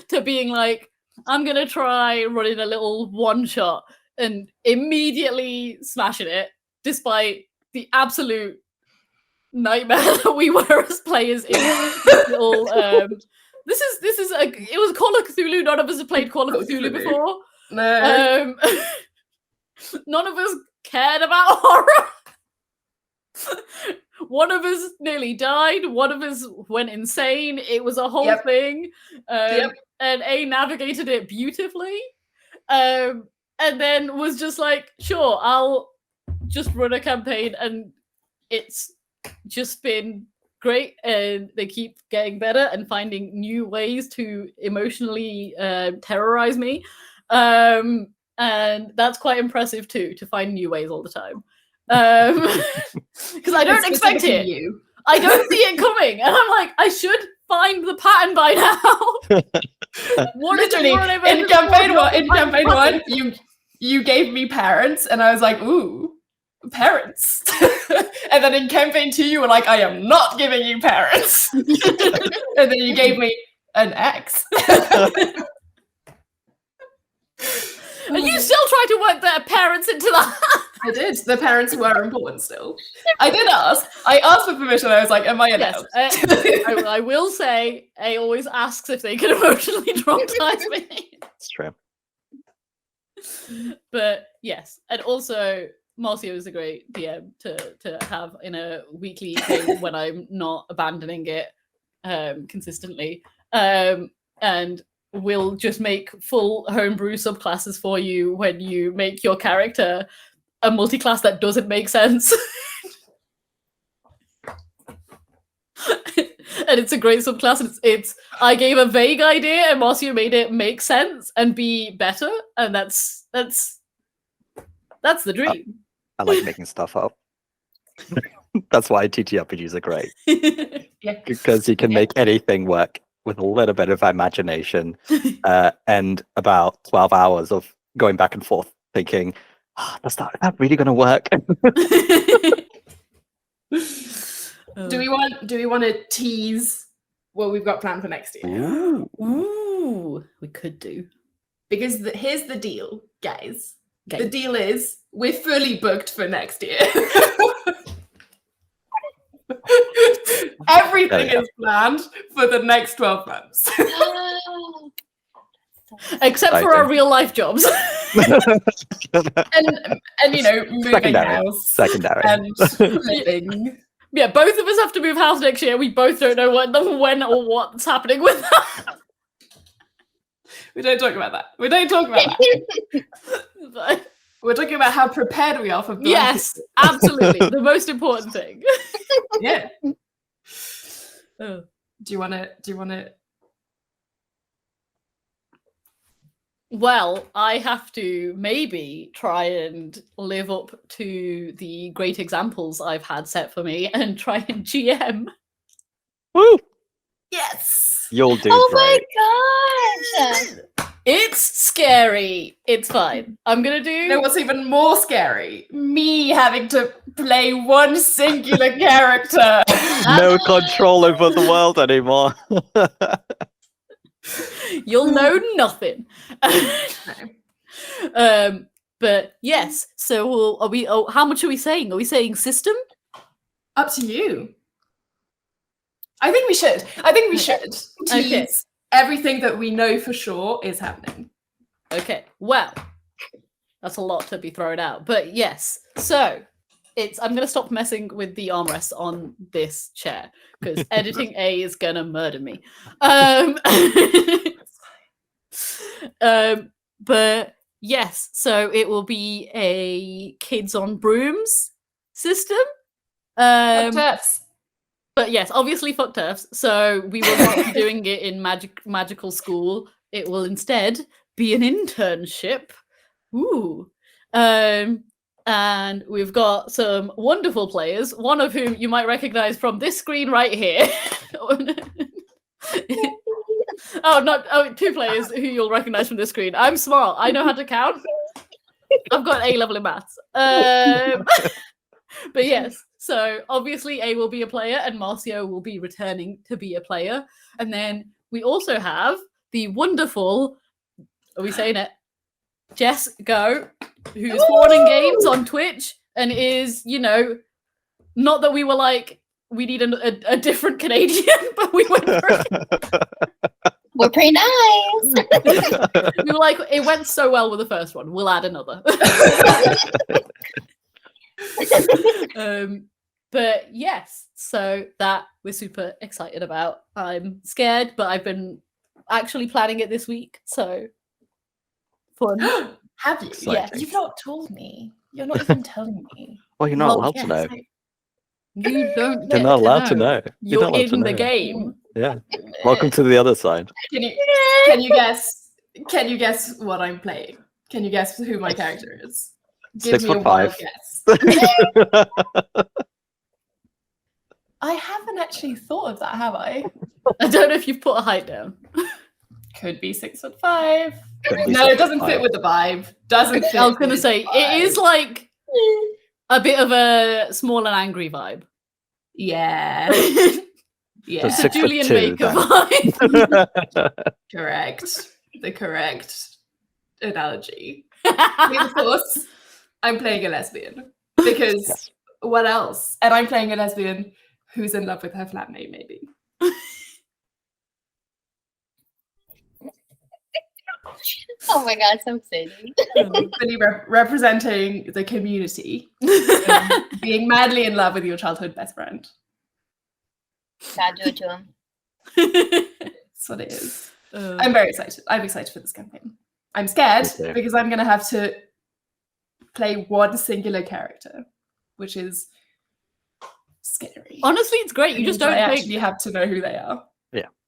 [SPEAKER 1] to being like, I'm gonna try running a little one shot and immediately smashing it, despite the absolute nightmare that we were as players in this little. This is it was Call of Cthulhu. None of us have played Call of Cthulhu before.
[SPEAKER 2] No.
[SPEAKER 1] None of us cared about horror. One of us nearly died. One of us went insane. It was a whole thing. And A navigated it beautifully. And then was just like, sure, I'll just run a campaign. And it's just been great, and they keep getting better and finding new ways to emotionally terrorize me. And that's quite impressive too, to find new ways all the time. Because I don't expect it.
[SPEAKER 2] You.
[SPEAKER 1] I don't see it coming, and I'm like, I should find the pattern by now.
[SPEAKER 2] Literally, in campaign one, you gave me parents, and I was like, ooh, parents. And then in campaign 2, you were like, I am not giving you parents. And then you gave me an ex.
[SPEAKER 1] And you still try to work their parents into that.
[SPEAKER 2] I did. The parents were important still. I did ask. I asked for permission. I was like, am I allowed?
[SPEAKER 1] Yes, I will say, A always asks if they can emotionally traumatize me.
[SPEAKER 4] It's true.
[SPEAKER 1] But yes, and also Marcio is a great DM to have in a weekly thing when I'm not abandoning it consistently. And we'll just make full homebrew subclasses for you when you make your character a multi-class that doesn't make sense. And it's a great subclass. It's I gave a vague idea and Marcio made it make sense and be better, and that's the dream.
[SPEAKER 4] I like making stuff up. That's why TTRPGs are great.
[SPEAKER 2] Yeah.
[SPEAKER 4] Because you can make anything work with a little bit of imagination and about 12 hours of going back and forth thinking, is that really going to work?
[SPEAKER 2] Do we want to tease what we've got planned for next year?
[SPEAKER 1] Ooh, we could do.
[SPEAKER 2] Because here's the deal, guys. The deal is we're fully booked for next year. Everything is planned for the next 12 months.
[SPEAKER 1] Except for our real life jobs.
[SPEAKER 2] and you know, moving house.
[SPEAKER 4] Secondary.
[SPEAKER 2] And living.
[SPEAKER 1] Yeah, both of us have to move house next year. We both don't know when or what's happening with that.
[SPEAKER 2] We don't talk about that. We don't talk about that. We're talking about how prepared we are for blind
[SPEAKER 1] yes, absolutely. The most important thing.
[SPEAKER 2] Yeah.
[SPEAKER 1] Oh.
[SPEAKER 2] Do you want to?
[SPEAKER 1] Well, I have to maybe try and live up to the great examples I've had set for me and try and GM.
[SPEAKER 4] Woo!
[SPEAKER 2] Yes.
[SPEAKER 4] You'll do
[SPEAKER 3] Oh
[SPEAKER 4] great.
[SPEAKER 3] my gosh!
[SPEAKER 1] It's scary. It's fine. I'm gonna do.
[SPEAKER 2] You know what's even more scary? Me having to play one singular character.
[SPEAKER 4] No control over the world anymore.
[SPEAKER 1] You'll know nothing. But yes. So are we? Oh, how much are we saying? Are we saying system?
[SPEAKER 2] Up to you. I think we should.
[SPEAKER 1] Okay.
[SPEAKER 2] Tease everything that we know for sure is happening.
[SPEAKER 1] Okay. Well, that's a lot to be thrown out. But yes. So I'm going to stop messing with the armrests on this chair because editing A is going to murder me. But yes, so it will be a kids on brooms system. But yes, obviously fuck turfs. So we will not be doing it in magical school. It will instead be an internship. Ooh. And we've got some wonderful players, one of whom you might recognize from this screen right here. Two players who you'll recognize from this screen. I'm smart. I know how to count. I've got A level in maths. But yes, so obviously A will be a player and Marcio will be returning to be a player. And then we also have the wonderful, are we saying it? Jess Go, who's Fawning Games on Twitch and is, not that we were like, we need a different Canadian, but we went for
[SPEAKER 3] We're pretty nice.
[SPEAKER 1] we were like, it went so well with the first one. We'll add another. But yes, so that we're super excited about. I'm scared, but I've been actually planning it this week, so fun.
[SPEAKER 2] Have you?
[SPEAKER 4] Exciting.
[SPEAKER 2] Yeah. You've not told me. You're not even telling me.
[SPEAKER 4] Well, you're not
[SPEAKER 1] Well,
[SPEAKER 4] allowed to know.
[SPEAKER 1] You don't.
[SPEAKER 4] You're
[SPEAKER 1] get
[SPEAKER 4] not allowed to know.
[SPEAKER 1] You're
[SPEAKER 4] not allowed to
[SPEAKER 1] in the
[SPEAKER 4] know.
[SPEAKER 1] game.
[SPEAKER 4] Yeah. Welcome to the other side.
[SPEAKER 2] Can you guess? Can you guess what I'm playing? Can you guess who my character is? Give me a wild
[SPEAKER 4] 6'5".
[SPEAKER 2] guess. I haven't actually thought of that, have I?
[SPEAKER 1] I don't know if you've put a height down.
[SPEAKER 2] Could be 6'5".
[SPEAKER 4] Could be
[SPEAKER 2] No, it doesn't
[SPEAKER 4] 6'5".
[SPEAKER 2] fit with the vibe. Doesn't fit.
[SPEAKER 1] I was gonna
[SPEAKER 2] with
[SPEAKER 1] say
[SPEAKER 2] the
[SPEAKER 1] it is
[SPEAKER 2] vibe.
[SPEAKER 1] like a bit of a small and angry vibe.
[SPEAKER 2] Yeah.
[SPEAKER 1] The
[SPEAKER 2] Yeah.
[SPEAKER 4] 6'2"
[SPEAKER 1] Julian Baker
[SPEAKER 4] then.
[SPEAKER 1] vibe.
[SPEAKER 2] Correct. The correct analogy. Of course, I'm playing a lesbian because
[SPEAKER 4] Yes.
[SPEAKER 2] what else? And I'm playing a lesbian who's in love with her flatmate, maybe.
[SPEAKER 3] Oh my god, so exciting.
[SPEAKER 2] Really representing the community, being madly in love with your childhood best friend.
[SPEAKER 3] God, do it to him.
[SPEAKER 2] That's what it is. I'm very excited. I'm excited for this campaign. I'm scared
[SPEAKER 4] Me too.
[SPEAKER 2] because I'm going to have to play one singular character, which is scary.
[SPEAKER 1] Honestly, it's great. You just don't
[SPEAKER 2] I
[SPEAKER 1] think.
[SPEAKER 2] actually have to know who they are.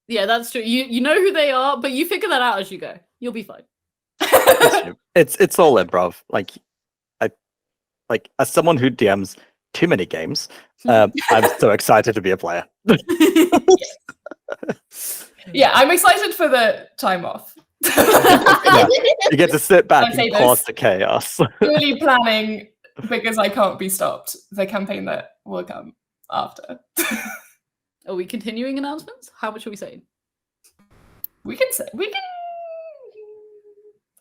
[SPEAKER 1] Yeah, that's true. You know who they are, but you figure that out as you go. You'll be fine.
[SPEAKER 4] It's all improv. Like as someone who DMs too many games, I'm so excited to be a player.
[SPEAKER 2] Yeah, I'm excited for the time off.
[SPEAKER 4] Yeah. You get to sit back
[SPEAKER 2] I say
[SPEAKER 4] and pause
[SPEAKER 2] this.
[SPEAKER 4] the chaos.
[SPEAKER 2] Purely planning because I can't be stopped. The campaign that will come after.
[SPEAKER 1] Are we continuing announcements? How much are we saying?
[SPEAKER 2] We can.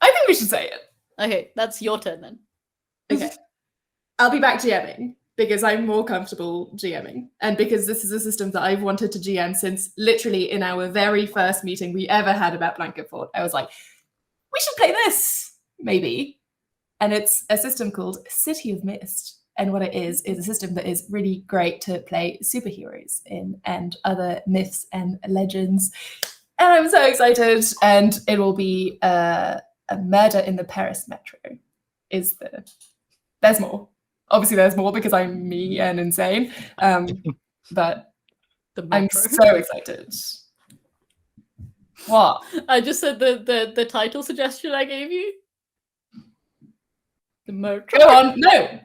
[SPEAKER 2] I think we should say it.
[SPEAKER 1] Okay, that's your turn then.
[SPEAKER 2] Okay. I'll be back GMing because I'm more comfortable GMing. And because this is a system that I've wanted to GM since literally in our very first meeting we ever had about Blanket Fort. I was like, we should play this, maybe. And it's a system called City of Mist. And what it is a system that is really great to play superheroes in and other myths and legends. And I'm so excited. And it will be a murder in the Paris metro. There's more. Obviously, there's more because I'm me and insane. But
[SPEAKER 1] The
[SPEAKER 2] I'm
[SPEAKER 1] metro.
[SPEAKER 2] so excited. What?
[SPEAKER 1] I just said the title suggestion I gave you. The metro.
[SPEAKER 2] Go on. No.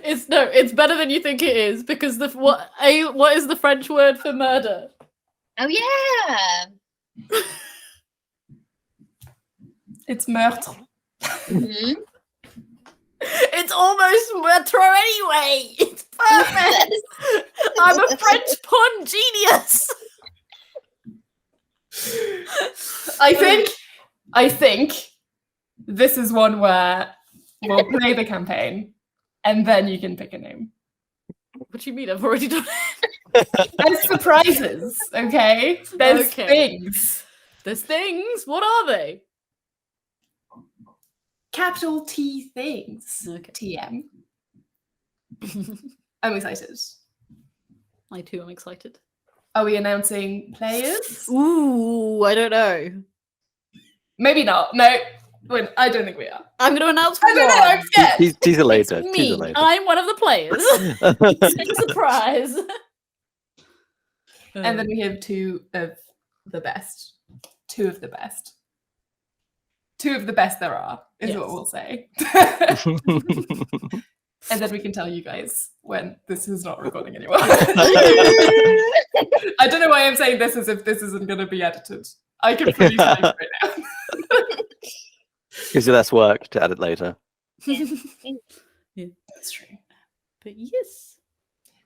[SPEAKER 1] It's better than you think it is because what is the French word for murder?
[SPEAKER 3] Oh yeah.
[SPEAKER 2] It's meurtre.
[SPEAKER 3] Mhm.
[SPEAKER 1] It's almost metro anyway. It's perfect. I'm a French pun genius.
[SPEAKER 2] I think this is one where we'll play the campaign and then you can pick a name.
[SPEAKER 1] What do you mean? I've already done it.
[SPEAKER 2] There's surprises, okay? There's
[SPEAKER 1] Okay.
[SPEAKER 2] things.
[SPEAKER 1] There's things. What are they?
[SPEAKER 2] Capital T things.
[SPEAKER 1] Okay.
[SPEAKER 2] TM. I'm excited.
[SPEAKER 1] I too am excited.
[SPEAKER 2] Are we announcing players?
[SPEAKER 1] Ooh, I don't know.
[SPEAKER 2] Maybe not. No. I don't think we are.
[SPEAKER 1] I'm going to announce
[SPEAKER 2] I don't know. I'm
[SPEAKER 1] one.
[SPEAKER 2] scared.
[SPEAKER 4] Teaser later.
[SPEAKER 1] It's
[SPEAKER 4] Teaser
[SPEAKER 1] me.
[SPEAKER 4] later.
[SPEAKER 1] I'm one of the players. Big surprise.
[SPEAKER 2] And then we have two of the best. Two of the best. Two of the best there are, is what
[SPEAKER 1] Yes.
[SPEAKER 2] we'll say. And then we can tell you guys when this is not recording anymore. I don't know why I'm saying this as if this isn't going to be edited. I can fully tell you right now.
[SPEAKER 4] Gives you less work to edit later.
[SPEAKER 2] That's true.
[SPEAKER 1] But yes.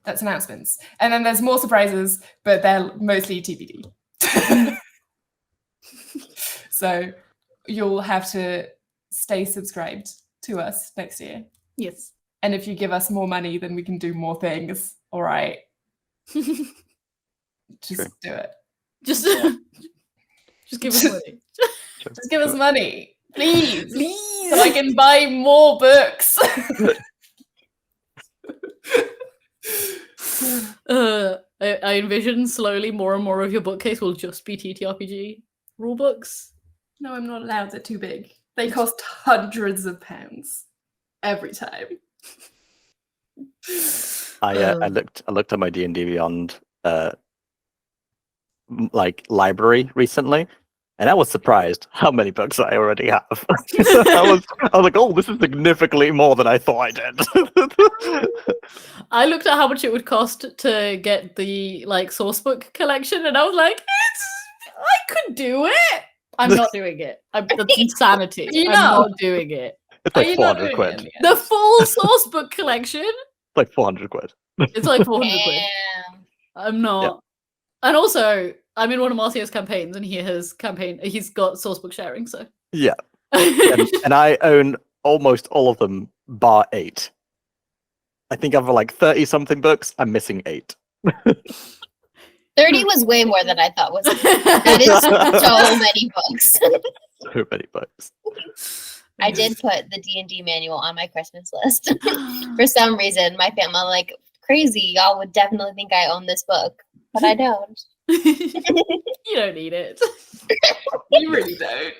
[SPEAKER 2] That's announcements. And then there's more surprises, but they're mostly TBD. So you'll have to stay subscribed to us next year.
[SPEAKER 1] Yes.
[SPEAKER 2] And if you give us more money, then we can do more things. All right. Just
[SPEAKER 4] True.
[SPEAKER 2] do it.
[SPEAKER 1] Just give us money.
[SPEAKER 2] Just give us money. Please.
[SPEAKER 1] Please.
[SPEAKER 2] So I can buy more books.
[SPEAKER 1] I envision slowly more and more of your bookcase will just be TTRPG rulebooks.
[SPEAKER 2] No, I'm not allowed. They're too big. They cost hundreds of pounds every time.
[SPEAKER 4] I looked at my D&D Beyond like library recently, and I was surprised how many books I already have. I was like, oh, this is significantly more than I thought I did.
[SPEAKER 1] I looked at how much it would cost to get the like source book collection, and I was like, I could do it. I'm not doing it. That's insanity.
[SPEAKER 2] You
[SPEAKER 1] I'm
[SPEAKER 2] know.
[SPEAKER 1] not doing it.
[SPEAKER 4] It's
[SPEAKER 2] Are
[SPEAKER 4] like
[SPEAKER 2] you not
[SPEAKER 4] 400
[SPEAKER 2] doing it in
[SPEAKER 4] quid.
[SPEAKER 2] the
[SPEAKER 1] The
[SPEAKER 2] end?
[SPEAKER 1] full source book collection.
[SPEAKER 4] It's like 400 quid.
[SPEAKER 1] It's like 400 quid.
[SPEAKER 3] Damn.
[SPEAKER 1] I'm not. And also, I'm in one of Marcio's campaigns, and he's got sourcebook sharing, so.
[SPEAKER 4] Yeah, and I own almost all of them, bar 8. I think I've like 30 something books. I'm missing 8.
[SPEAKER 3] 30 was way more than I thought was. That is so many books.
[SPEAKER 4] So many books.
[SPEAKER 3] I did put the D&D manual on my Christmas list. For some reason, my family like crazy. Y'all would definitely think I own this book, but I don't.
[SPEAKER 1] You don't need it.
[SPEAKER 2] You really don't.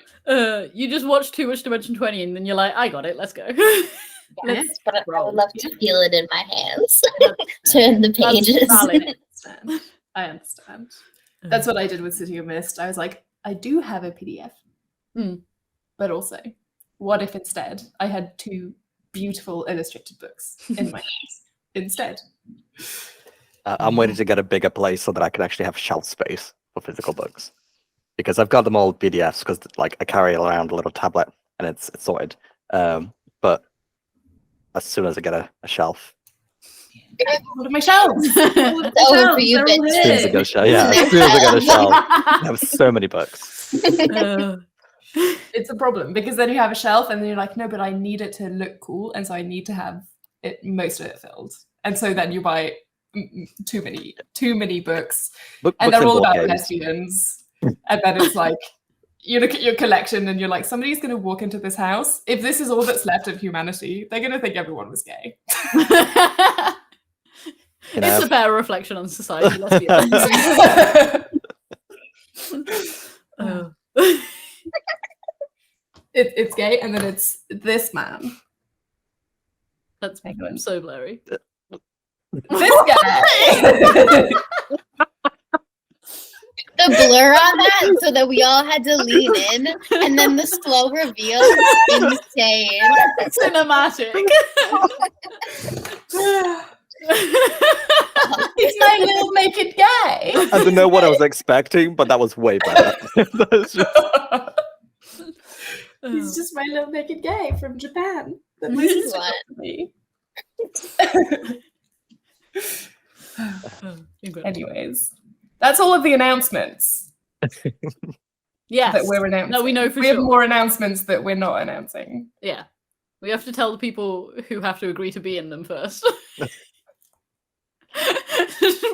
[SPEAKER 1] You just watch too much Dimension 20, and then you're like, I got it, let's go.
[SPEAKER 3] Yes, but I
[SPEAKER 1] roll.
[SPEAKER 3] would love to feel it in my hands.
[SPEAKER 1] That's-
[SPEAKER 3] Turn the
[SPEAKER 1] that's
[SPEAKER 3] pages.
[SPEAKER 1] valid.
[SPEAKER 2] I understand. That's what I did with City of Mist. I was like, I do have a PDF.
[SPEAKER 1] Hmm.
[SPEAKER 2] But also, what if instead I had 2 beautiful illustrated books in my hands instead?
[SPEAKER 4] I'm waiting to get a bigger place so that I can actually have shelf space for physical books, because I've got them all PDFs because like I carry around a little tablet and it's sorted. But as soon as I get a shelf,
[SPEAKER 2] What are my shelves?
[SPEAKER 3] It's over for you,
[SPEAKER 2] They're all
[SPEAKER 3] bitch.
[SPEAKER 4] as soon as I
[SPEAKER 2] here.
[SPEAKER 4] get a shelf, yeah, as soon as I get a shelf, I have so many books.
[SPEAKER 2] It's a problem because then you have a shelf and then you're like, no, but I need it to look cool, and so I need to have it most of it filled, and so then you buy too many books, and
[SPEAKER 4] Books
[SPEAKER 2] they're all
[SPEAKER 4] board
[SPEAKER 2] about
[SPEAKER 4] games.
[SPEAKER 2] lesbians, and then it's like you look at your collection and you're like, somebody's going to walk into this house. If this is all that's left of humanity, they're going to think everyone was gay.
[SPEAKER 4] You know,
[SPEAKER 1] It's a better reflection on society, let's be honest. Oh.
[SPEAKER 2] It's gay, and then it's this man,
[SPEAKER 1] That's
[SPEAKER 2] Hang on.
[SPEAKER 1] so blurry.
[SPEAKER 2] this guy.
[SPEAKER 3] The blur on that, so that we all had to lean in, and then the slow reveal, insane.
[SPEAKER 1] Cinematic.
[SPEAKER 2] He's my little naked guy.
[SPEAKER 4] I don't know what I was expecting, but that was way better. That's just-
[SPEAKER 2] He's just my little naked guy from Japan. That my
[SPEAKER 3] This
[SPEAKER 2] sister
[SPEAKER 3] one.
[SPEAKER 2] got for me.
[SPEAKER 1] Oh, incredible.
[SPEAKER 2] Anyways, that's all of the announcements
[SPEAKER 1] Yes.
[SPEAKER 2] that we're announcing.
[SPEAKER 1] No, we know for
[SPEAKER 2] we have
[SPEAKER 1] sure.
[SPEAKER 2] more announcements that we're not announcing.
[SPEAKER 1] Yeah. We have to tell the people who have to agree to be in them first.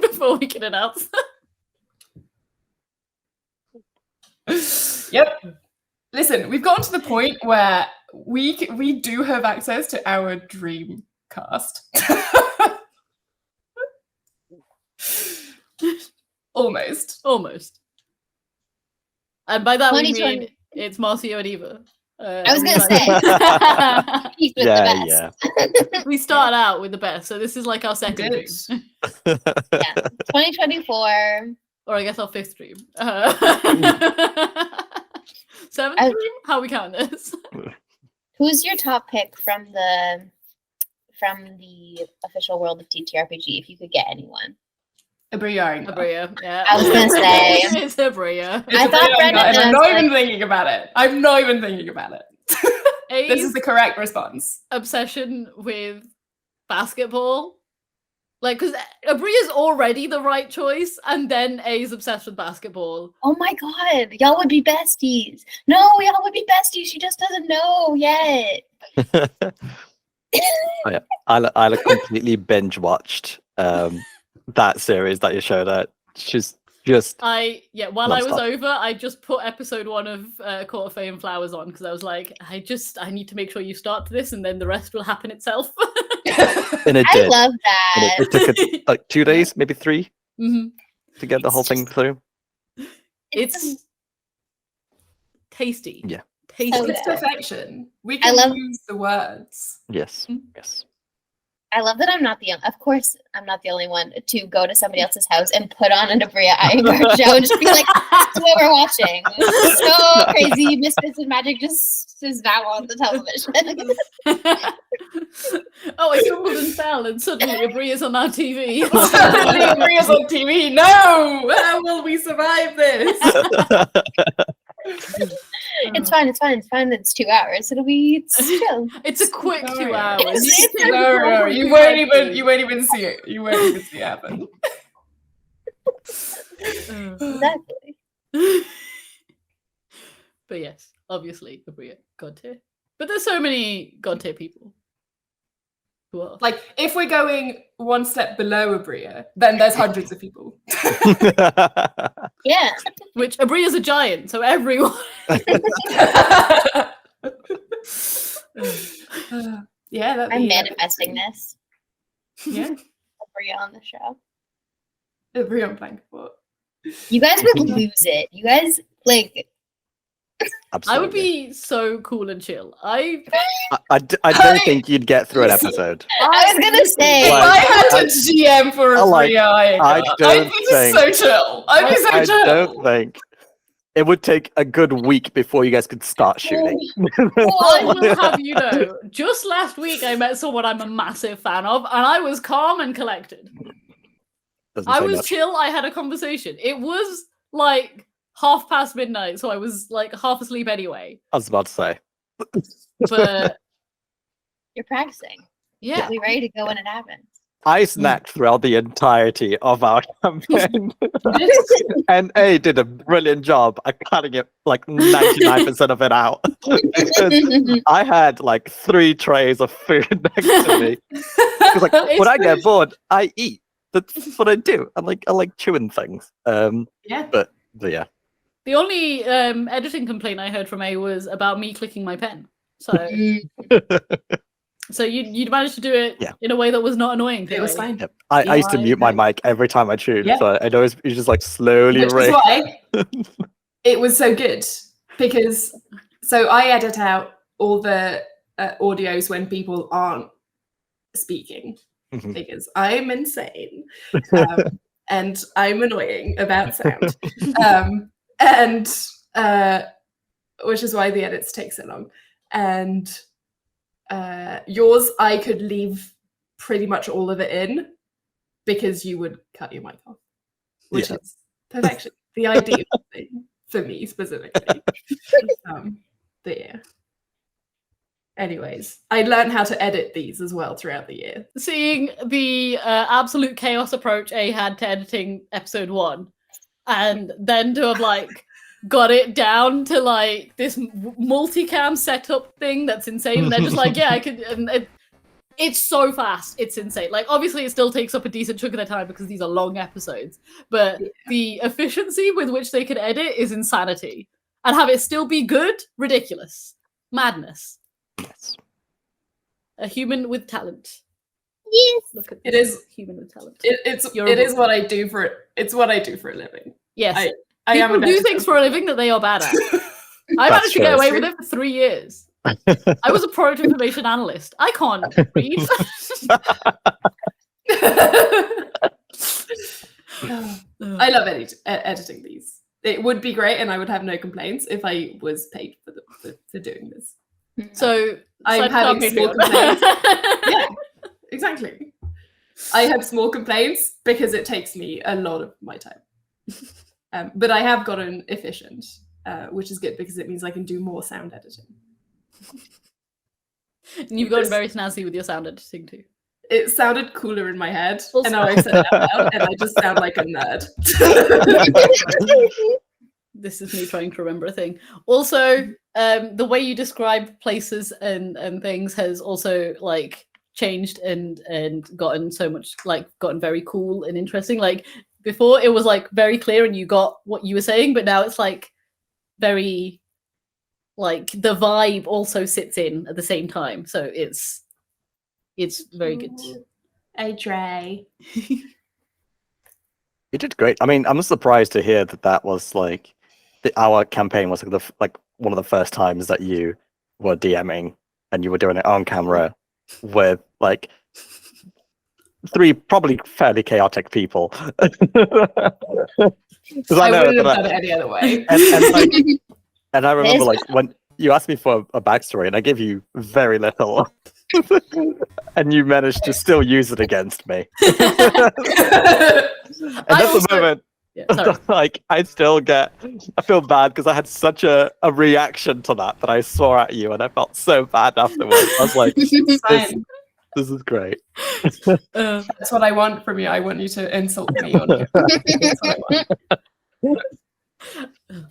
[SPEAKER 1] Before we can announce.
[SPEAKER 2] Yep. Listen, we've gotten to the point where we do have access to our dream cast. Almost.
[SPEAKER 1] Almost. And by that we
[SPEAKER 3] 2020.
[SPEAKER 1] mean it's Marcio and Eva.
[SPEAKER 3] I was
[SPEAKER 1] we
[SPEAKER 3] gonna
[SPEAKER 1] like-
[SPEAKER 3] He's with
[SPEAKER 4] yeah,
[SPEAKER 3] the best.
[SPEAKER 1] we started out with the best, so this is like our second
[SPEAKER 2] did.
[SPEAKER 1] dream.
[SPEAKER 4] yeah.
[SPEAKER 3] 2024.
[SPEAKER 1] Or I guess our 5th dream. 7th
[SPEAKER 3] I-
[SPEAKER 1] dream? How are we count this?
[SPEAKER 3] Who's your top pick from the official world of TTRPG? If you could get anyone,
[SPEAKER 2] Abria.
[SPEAKER 1] Abria. Yeah.
[SPEAKER 3] I was gonna say.
[SPEAKER 1] It's Abria.
[SPEAKER 3] I thought Brendan
[SPEAKER 2] I'm
[SPEAKER 3] was
[SPEAKER 2] not
[SPEAKER 3] like-
[SPEAKER 2] even thinking about it. I'm not even thinking about it. This
[SPEAKER 1] A's
[SPEAKER 2] is the correct response.
[SPEAKER 1] obsession with basketball. Like, because Abria's already the right choice, and then A's obsessed with basketball.
[SPEAKER 3] Oh my god, y'all would be besties. No, y'all would be besties. She just doesn't know yet.
[SPEAKER 4] I completely binge watched that series that you showed her. She's just
[SPEAKER 1] While I was
[SPEAKER 4] Non-stop.
[SPEAKER 1] over, I just put episode 1 of Court of Fame and Flowers on because I was like, I need to make sure you start this, and then the rest will happen itself.
[SPEAKER 4] and it
[SPEAKER 3] I
[SPEAKER 4] did.
[SPEAKER 3] love
[SPEAKER 4] And
[SPEAKER 3] that.
[SPEAKER 4] it took it like 2 days, maybe 3,
[SPEAKER 1] Mhm.
[SPEAKER 4] to get the whole thing through.
[SPEAKER 1] It's tasty.
[SPEAKER 4] Yeah.
[SPEAKER 1] Tasty.
[SPEAKER 3] So
[SPEAKER 2] It's
[SPEAKER 3] good.
[SPEAKER 2] perfection. We
[SPEAKER 3] I
[SPEAKER 2] can
[SPEAKER 3] love-
[SPEAKER 2] use the words.
[SPEAKER 4] Yes,
[SPEAKER 1] Mm.
[SPEAKER 4] yes.
[SPEAKER 3] I love that I'm not the of course I'm not the only one to go to somebody else's house and put on an Abria Iyengar show and just be like, this is what we're watching. So crazy. Misfits and Magic just is now on the television.
[SPEAKER 1] Oh, I stumbled and fell, and suddenly Abria's on our TV.
[SPEAKER 2] Suddenly Abria's on TV. No! How will we survive this?
[SPEAKER 3] It's fine. It's 2 hours. It'll be chill.
[SPEAKER 1] It's a quick
[SPEAKER 2] No,
[SPEAKER 1] 2
[SPEAKER 2] no.
[SPEAKER 1] hours.
[SPEAKER 3] It's
[SPEAKER 2] No, you won't even see it. You won't even see it happen.
[SPEAKER 3] Exactly.
[SPEAKER 1] But yes, obviously Abria God tier. But there's so many God tier people. Who are
[SPEAKER 2] Like, if we're going one step below Abria, then there's hundreds of people.
[SPEAKER 3] Yeah.
[SPEAKER 1] which Abria's a giant, so everyone.
[SPEAKER 2] Yeah,
[SPEAKER 3] I'm manifesting this.
[SPEAKER 2] Yeah,
[SPEAKER 3] Abria on the show.
[SPEAKER 2] Abria on Blankport.
[SPEAKER 3] You guys would lose it. You guys like
[SPEAKER 1] I would be so cool and chill.
[SPEAKER 4] I don't think you'd get through an episode.
[SPEAKER 3] I was gonna say
[SPEAKER 2] If
[SPEAKER 4] Like,
[SPEAKER 2] I had to GM for
[SPEAKER 4] I like-
[SPEAKER 2] Abria,
[SPEAKER 4] I
[SPEAKER 2] I'd
[SPEAKER 4] don't
[SPEAKER 2] be
[SPEAKER 4] think-
[SPEAKER 2] so chill. I'd be so
[SPEAKER 4] I
[SPEAKER 2] chill.
[SPEAKER 4] don't think it would take a good week before you guys could start shooting.
[SPEAKER 1] I will have you know, just last week I met someone I'm a massive fan of, and I was calm and collected.
[SPEAKER 4] Doesn't
[SPEAKER 1] I
[SPEAKER 4] say
[SPEAKER 1] was
[SPEAKER 4] much.
[SPEAKER 1] chill. I had a conversation. It was like midnight, so I was like half asleep anyway.
[SPEAKER 4] I was about to say.
[SPEAKER 1] But
[SPEAKER 3] you're practicing.
[SPEAKER 1] yeah,
[SPEAKER 3] You'll be ready to go when it happens.
[SPEAKER 4] I snacked throughout the entirety of our campaign. And A did a brilliant job at cutting it like 99% of it out. Because I had like 3 trays of food next to me. Because like
[SPEAKER 1] It's
[SPEAKER 4] when I get
[SPEAKER 1] true.
[SPEAKER 4] bored, I eat. That's what I do. I like chewing things.
[SPEAKER 2] Yeah.
[SPEAKER 4] But yeah.
[SPEAKER 1] the only editing complaint I heard from A was about me clicking my pen. So, so you'd managed to do it
[SPEAKER 4] Yeah.
[SPEAKER 1] in a way that was not annoying.
[SPEAKER 2] It was
[SPEAKER 1] A.
[SPEAKER 2] fine.
[SPEAKER 4] Yep. I used to
[SPEAKER 2] Yeah,
[SPEAKER 4] mute my
[SPEAKER 2] okay.
[SPEAKER 4] mic every time I chewed.
[SPEAKER 2] Yeah.
[SPEAKER 4] So I know it's just like slowly
[SPEAKER 2] Which is
[SPEAKER 4] ring.
[SPEAKER 2] why it was so good, because so I edit out all the audios when people aren't speaking,
[SPEAKER 4] Mhm.
[SPEAKER 2] because I'm insane and I'm annoying about sound, and which is why the edits take so long. And yours, I could leave pretty much all of it in because you would cut your mic off, which
[SPEAKER 4] Yeah.
[SPEAKER 2] is perfection, the ideal thing for me specifically. But yeah. Anyways, I learned how to edit these as well throughout the year.
[SPEAKER 1] Seeing the absolute chaos approach A had to editing episode 1, and then to have like got it down to like this multicam setup thing that's insane. And they're just like, yeah, I could. And it's so fast, it's insane. Like, obviously, it still takes up a decent chunk of their time because these are long episodes. But the efficiency with which they could edit is insanity, and have it still be good, ridiculous, madness.
[SPEAKER 4] Yes.
[SPEAKER 1] A human with talent.
[SPEAKER 3] Yes.
[SPEAKER 1] Look at
[SPEAKER 2] It
[SPEAKER 1] this
[SPEAKER 2] is-
[SPEAKER 1] human with talent.
[SPEAKER 2] It
[SPEAKER 1] You're
[SPEAKER 2] is
[SPEAKER 1] a-
[SPEAKER 2] what I do for it's what I do for a living.
[SPEAKER 1] Yes.
[SPEAKER 2] I am
[SPEAKER 1] People
[SPEAKER 2] a
[SPEAKER 1] do
[SPEAKER 2] editor.
[SPEAKER 1] things for a living that they are bad at. I
[SPEAKER 4] That's
[SPEAKER 1] managed to get
[SPEAKER 4] true.
[SPEAKER 1] away with it for 3 years. I was a product information analyst. I can't read.
[SPEAKER 2] I love editing these. It would be great, and I would have no complaints if I was paid for doing this.
[SPEAKER 1] So
[SPEAKER 2] I'm
[SPEAKER 1] sign up
[SPEAKER 2] having
[SPEAKER 1] to
[SPEAKER 2] small
[SPEAKER 1] our
[SPEAKER 2] complaints.
[SPEAKER 1] Patreon.
[SPEAKER 2] Yeah, exactly. I have small complaints because it takes me a lot of my time. But I have gotten efficient, which is good because it means I can do more sound editing.
[SPEAKER 1] And you've gotten very snazzy with your sound editing too.
[SPEAKER 2] It sounded cooler in my head,
[SPEAKER 1] Also-
[SPEAKER 2] and now I've said it out loud, and I just sound like a nerd.
[SPEAKER 1] This is me trying to remember a thing. Also, the way you describe places and things has also like changed and gotten so much like gotten very cool and interesting. Like before it was like very clear and you got what you were saying, but now it's like very like the vibe also sits in at the same time. So it's very good.
[SPEAKER 2] Hey, Dre.
[SPEAKER 4] You did great. I mean, I'm surprised to hear that was like our campaign was like one of the first times that you were DMing and you were doing it on camera with like three probably fairly chaotic people. Because
[SPEAKER 2] I
[SPEAKER 4] know
[SPEAKER 2] wouldn't have
[SPEAKER 4] that
[SPEAKER 2] done it any other way.
[SPEAKER 4] and I remember
[SPEAKER 3] There's-
[SPEAKER 4] like when you asked me for a backstory and I gave you very little, and you managed to still use it against me. And
[SPEAKER 1] I
[SPEAKER 4] at
[SPEAKER 1] also-
[SPEAKER 4] the moment,
[SPEAKER 1] Yeah, sorry.
[SPEAKER 4] like I feel bad because I had such a reaction to that I saw at you and I felt so bad afterwards. I was like,
[SPEAKER 2] It's fine.
[SPEAKER 4] this is great.
[SPEAKER 2] That's what I want from you. I want you to insult me on here. That's what I want.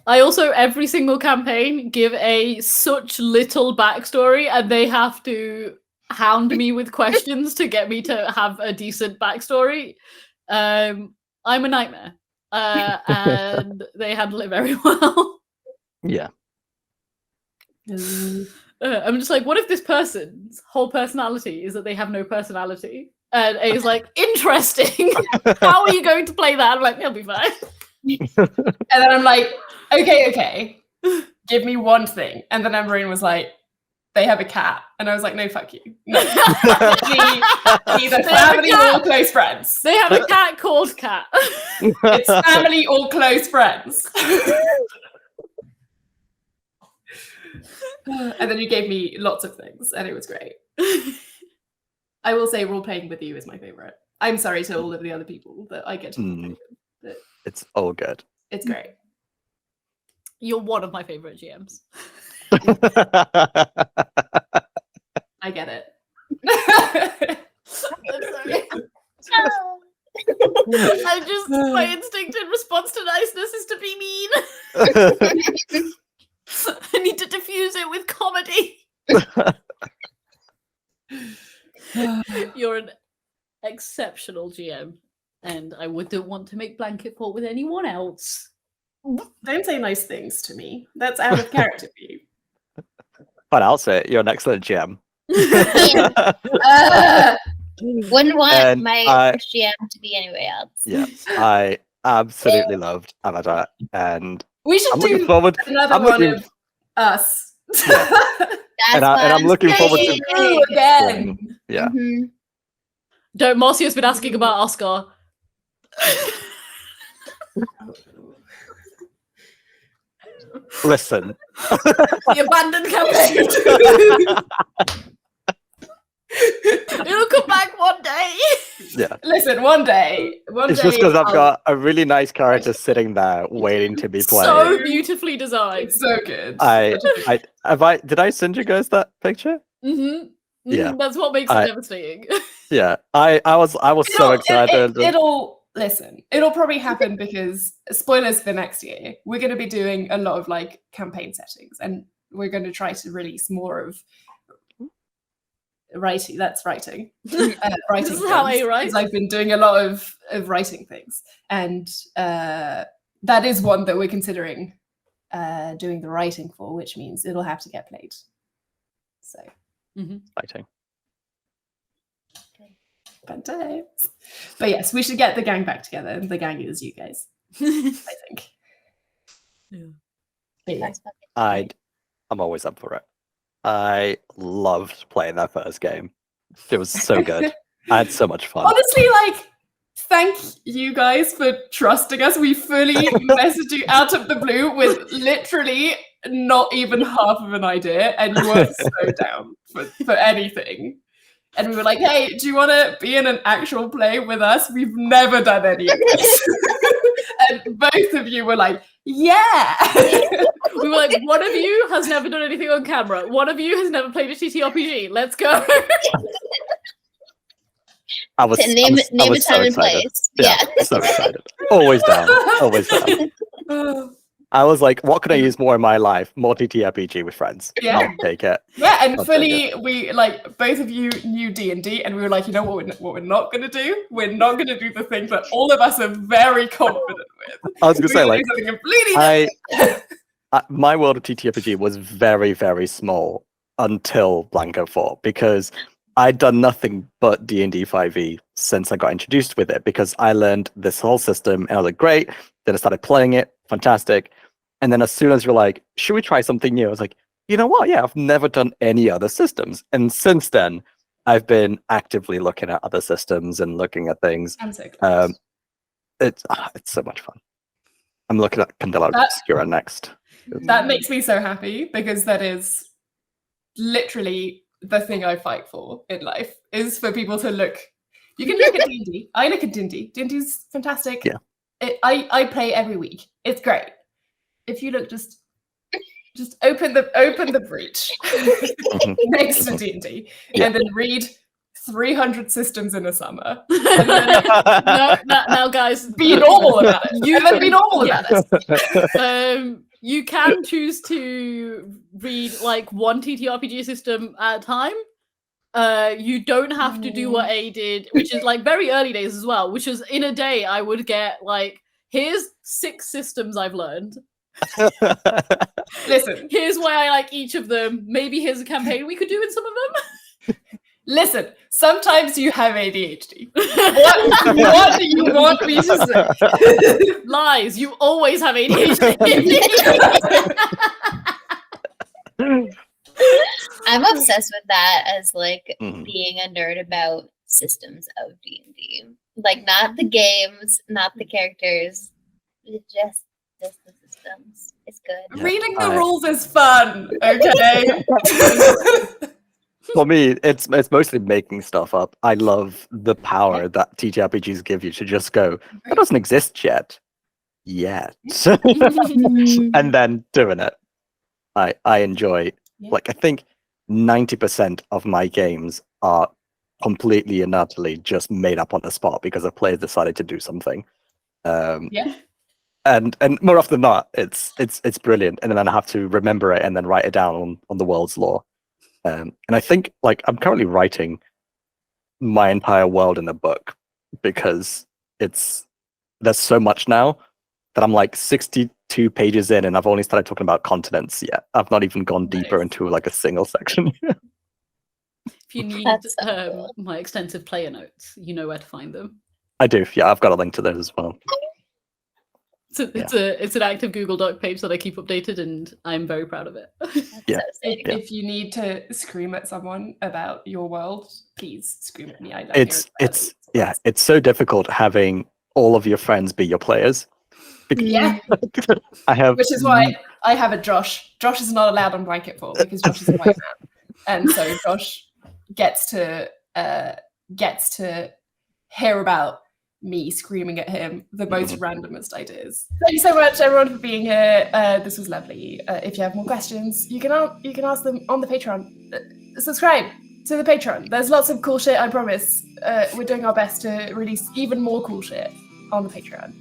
[SPEAKER 1] I also every single campaign give a such little backstory, and they have to hound me with questions to get me to have a decent backstory. I'm a nightmare, and they handle it very well.
[SPEAKER 4] Yeah.
[SPEAKER 1] I'm just like, what if this person's whole personality is that they have no personality? And A's like, interesting. How are you going to play that? I'm like, he'll be fine.
[SPEAKER 2] And then I'm like, okay, give me one thing. And then Emrine was like, they have a cat. And I was like, no, fuck you. No. Either
[SPEAKER 1] They have a
[SPEAKER 2] family
[SPEAKER 1] cat.
[SPEAKER 2] or close friends.
[SPEAKER 1] They have a cat called Cat.
[SPEAKER 2] It's family or close friends. And then you gave me lots of things, and it was great. I will say role playing with you is my favorite. I'm sorry to all of the other people that I get to play with, but
[SPEAKER 4] It's all good.
[SPEAKER 2] it's great.
[SPEAKER 1] You're one of my favorite GMs.
[SPEAKER 2] I get it.
[SPEAKER 1] I'm sorry.
[SPEAKER 3] Oh.
[SPEAKER 1] I just my instinct in response to niceness is to be mean. I need to diffuse it with comedy. You're an exceptional GM, and I wouldn't want to make blanket fort with anyone else.
[SPEAKER 2] Don't say nice things to me. That's out of character for you.
[SPEAKER 4] But I'll say it, you're an excellent GM.
[SPEAKER 3] Wouldn't want
[SPEAKER 4] And
[SPEAKER 3] my
[SPEAKER 4] I-
[SPEAKER 3] first GM to be anywhere else.
[SPEAKER 4] Yeah, I absolutely loved Avatar, and
[SPEAKER 2] We should
[SPEAKER 4] I'm looking
[SPEAKER 2] do
[SPEAKER 4] forward.
[SPEAKER 2] another
[SPEAKER 4] I'm
[SPEAKER 2] one
[SPEAKER 4] looking-
[SPEAKER 2] of us.
[SPEAKER 3] That's
[SPEAKER 4] And I'm looking forward to-
[SPEAKER 2] Ooh, again.
[SPEAKER 4] Yeah.
[SPEAKER 3] Mhm.
[SPEAKER 1] Don't Marcio's been asking about Oscar.
[SPEAKER 4] Listen,
[SPEAKER 1] The abandoned campaign. It'll come back one day.
[SPEAKER 4] yeah,
[SPEAKER 2] Listen, one day.
[SPEAKER 4] it's just because I've got a really nice character sitting there waiting to be played.
[SPEAKER 1] So beautifully designed.
[SPEAKER 2] It's so good.
[SPEAKER 4] Did I send you guys that picture?
[SPEAKER 1] Mm-hmm.
[SPEAKER 4] Yeah.
[SPEAKER 1] That's what makes it
[SPEAKER 4] I-
[SPEAKER 1] devastating.
[SPEAKER 4] Yeah, I was so excited.
[SPEAKER 2] It'll probably happen because spoilers for next year. We're going to be doing a lot of like campaign settings, and we're going to try to release more of writing. That's writing. Writing.
[SPEAKER 1] This is how
[SPEAKER 2] things,
[SPEAKER 1] I write.
[SPEAKER 2] 'cause I've been doing a lot of writing things, and that is one that we're considering doing the writing for, which means it'll have to get played. So.
[SPEAKER 4] Exciting.
[SPEAKER 2] Fun times. But yes, we should get the gang back together, and the gang is you guys, I think.
[SPEAKER 1] Yeah.
[SPEAKER 2] But yeah.
[SPEAKER 3] That's fucking
[SPEAKER 4] I'm always up for it. I loved playing that first game. It was so good. I had so much fun.
[SPEAKER 2] Honestly, like, thank you guys for trusting us. We fully messaged you out of the blue with literally not even half of an idea, and you were so down for anything. And we were like, hey, do you want to be in an actual play with us? We've never done any of this. And both of you were like, yeah.
[SPEAKER 1] We were like, one of you has never done anything on camera. One of you has never played a TTRPG. Let's go.
[SPEAKER 4] I was
[SPEAKER 3] to name
[SPEAKER 4] I was
[SPEAKER 3] a
[SPEAKER 4] so
[SPEAKER 3] time and
[SPEAKER 4] excited.
[SPEAKER 3] place.
[SPEAKER 4] Yeah,
[SPEAKER 3] Yeah.
[SPEAKER 4] so excited. Always down. Always down. I was like, what can I use more in my life? More TTRPG with friends.
[SPEAKER 2] Yeah.
[SPEAKER 4] I'll take it.
[SPEAKER 2] Yeah, and
[SPEAKER 4] I'll
[SPEAKER 2] fully, we like both of you knew D&D, and we were like, you know what we're not going to do? We're not going to do the things that all of us are very confident with.
[SPEAKER 4] I was gonna say,
[SPEAKER 2] We're
[SPEAKER 4] like,
[SPEAKER 2] do something completely
[SPEAKER 4] my world of TTRPG was very, very small until Blanco 4 because I'd done nothing but D&D 5e since I got introduced with it because I learned this whole system and I was like, great. Then I started playing it, fantastic. And then as soon as you're like, should we try something new? I was like, you know what? Yeah, I've never done any other systems. And since then, I've been actively looking at other systems and looking at things.
[SPEAKER 2] I'm so glad.
[SPEAKER 4] It's so much fun. I'm looking at Candela Obscura next.
[SPEAKER 2] That makes me so happy because that is literally the thing I fight for in life, is for people to look. You can look at D&D. I look at D&D. D&D's fantastic.
[SPEAKER 4] Yeah.
[SPEAKER 2] I play every week. It's great. If you look, just open the breach next to D&D and then read 300 systems in a summer. And then
[SPEAKER 1] now, guys,
[SPEAKER 2] be normal about it. And then be normal about it.
[SPEAKER 1] You can choose to read like one TTRPG system at a time. You don't have to do what A did, which is like very early days as well, which is in a day I would get like, here's 6 systems I've learned.
[SPEAKER 2] Listen.
[SPEAKER 1] Here's why I like each of them. Maybe here's a campaign we could do in some of them.
[SPEAKER 2] Listen, sometimes you have ADHD. What do you want me to say?
[SPEAKER 1] Lies. You always have ADHD.
[SPEAKER 3] I'm obsessed with that as like
[SPEAKER 4] Mhm.
[SPEAKER 3] being a nerd about systems of D&D. Like not the games, not the characters, just the systems. It's good.
[SPEAKER 4] Yeah,
[SPEAKER 2] Reading the rules is fun, okay?
[SPEAKER 4] For me, it's mostly making stuff up. I love the power that TTRPGs give you to just go, that doesn't exist yet. And then doing it. I enjoy, like, I think 90% of my games are completely and utterly just made up on the spot because a player decided to do something. And more often than not, it's brilliant. And then I have to remember it and then write it down on the world's lore. And I think, like, I'm currently writing my entire world in a book because there's so much now that I'm like 62 pages in and I've only started talking about continents yet. I've not even gone deeper into like a single section.
[SPEAKER 1] If you need
[SPEAKER 3] That's so cool.
[SPEAKER 1] my extensive player notes, you know where to find them.
[SPEAKER 4] I do, yeah. I've got a link to those as well.
[SPEAKER 1] It's an active Google Doc page that I keep updated, and I'm very proud of it.
[SPEAKER 4] Yeah.
[SPEAKER 2] If you need to scream at someone about your world, please scream at me. I love
[SPEAKER 4] it's so difficult having all of your friends be your players.
[SPEAKER 2] Yeah.
[SPEAKER 4] I have,
[SPEAKER 2] which is why I have a Josh. Josh is not allowed on Blanket Fort because Josh is a white man, and so Josh gets to hear about me screaming at him the most randomest ideas. Thank you so much, everyone, for being here. This was lovely. If you have more questions, you can ask them on the Patreon. Subscribe to the Patreon. There's lots of cool shit, I promise. We're doing our best to release even more cool shit on the Patreon.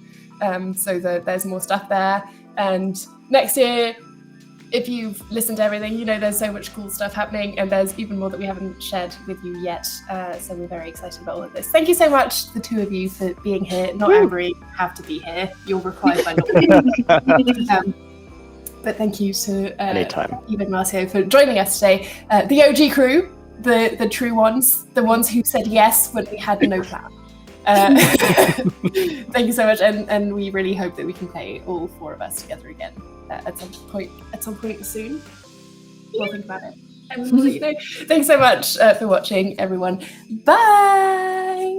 [SPEAKER 2] So that there's more stuff there. And next year, if you've listened to everything, you know there's so much cool stuff happening, and there's even more that we haven't shared with you yet. So we're very excited about all of this. Thank you so much, the two of you, for being here. Not Ambry, you have to be here. You're required by law. But thank you to
[SPEAKER 4] anytime.
[SPEAKER 2] Eva and Marcio for joining us today. The OG crew, the true ones, the ones who said yes when we had no plan. Thank you so much, and we really hope that we can play all 4 of us together again at some point soon. We'll think about it. And, thanks so much for watching, everyone. Bye.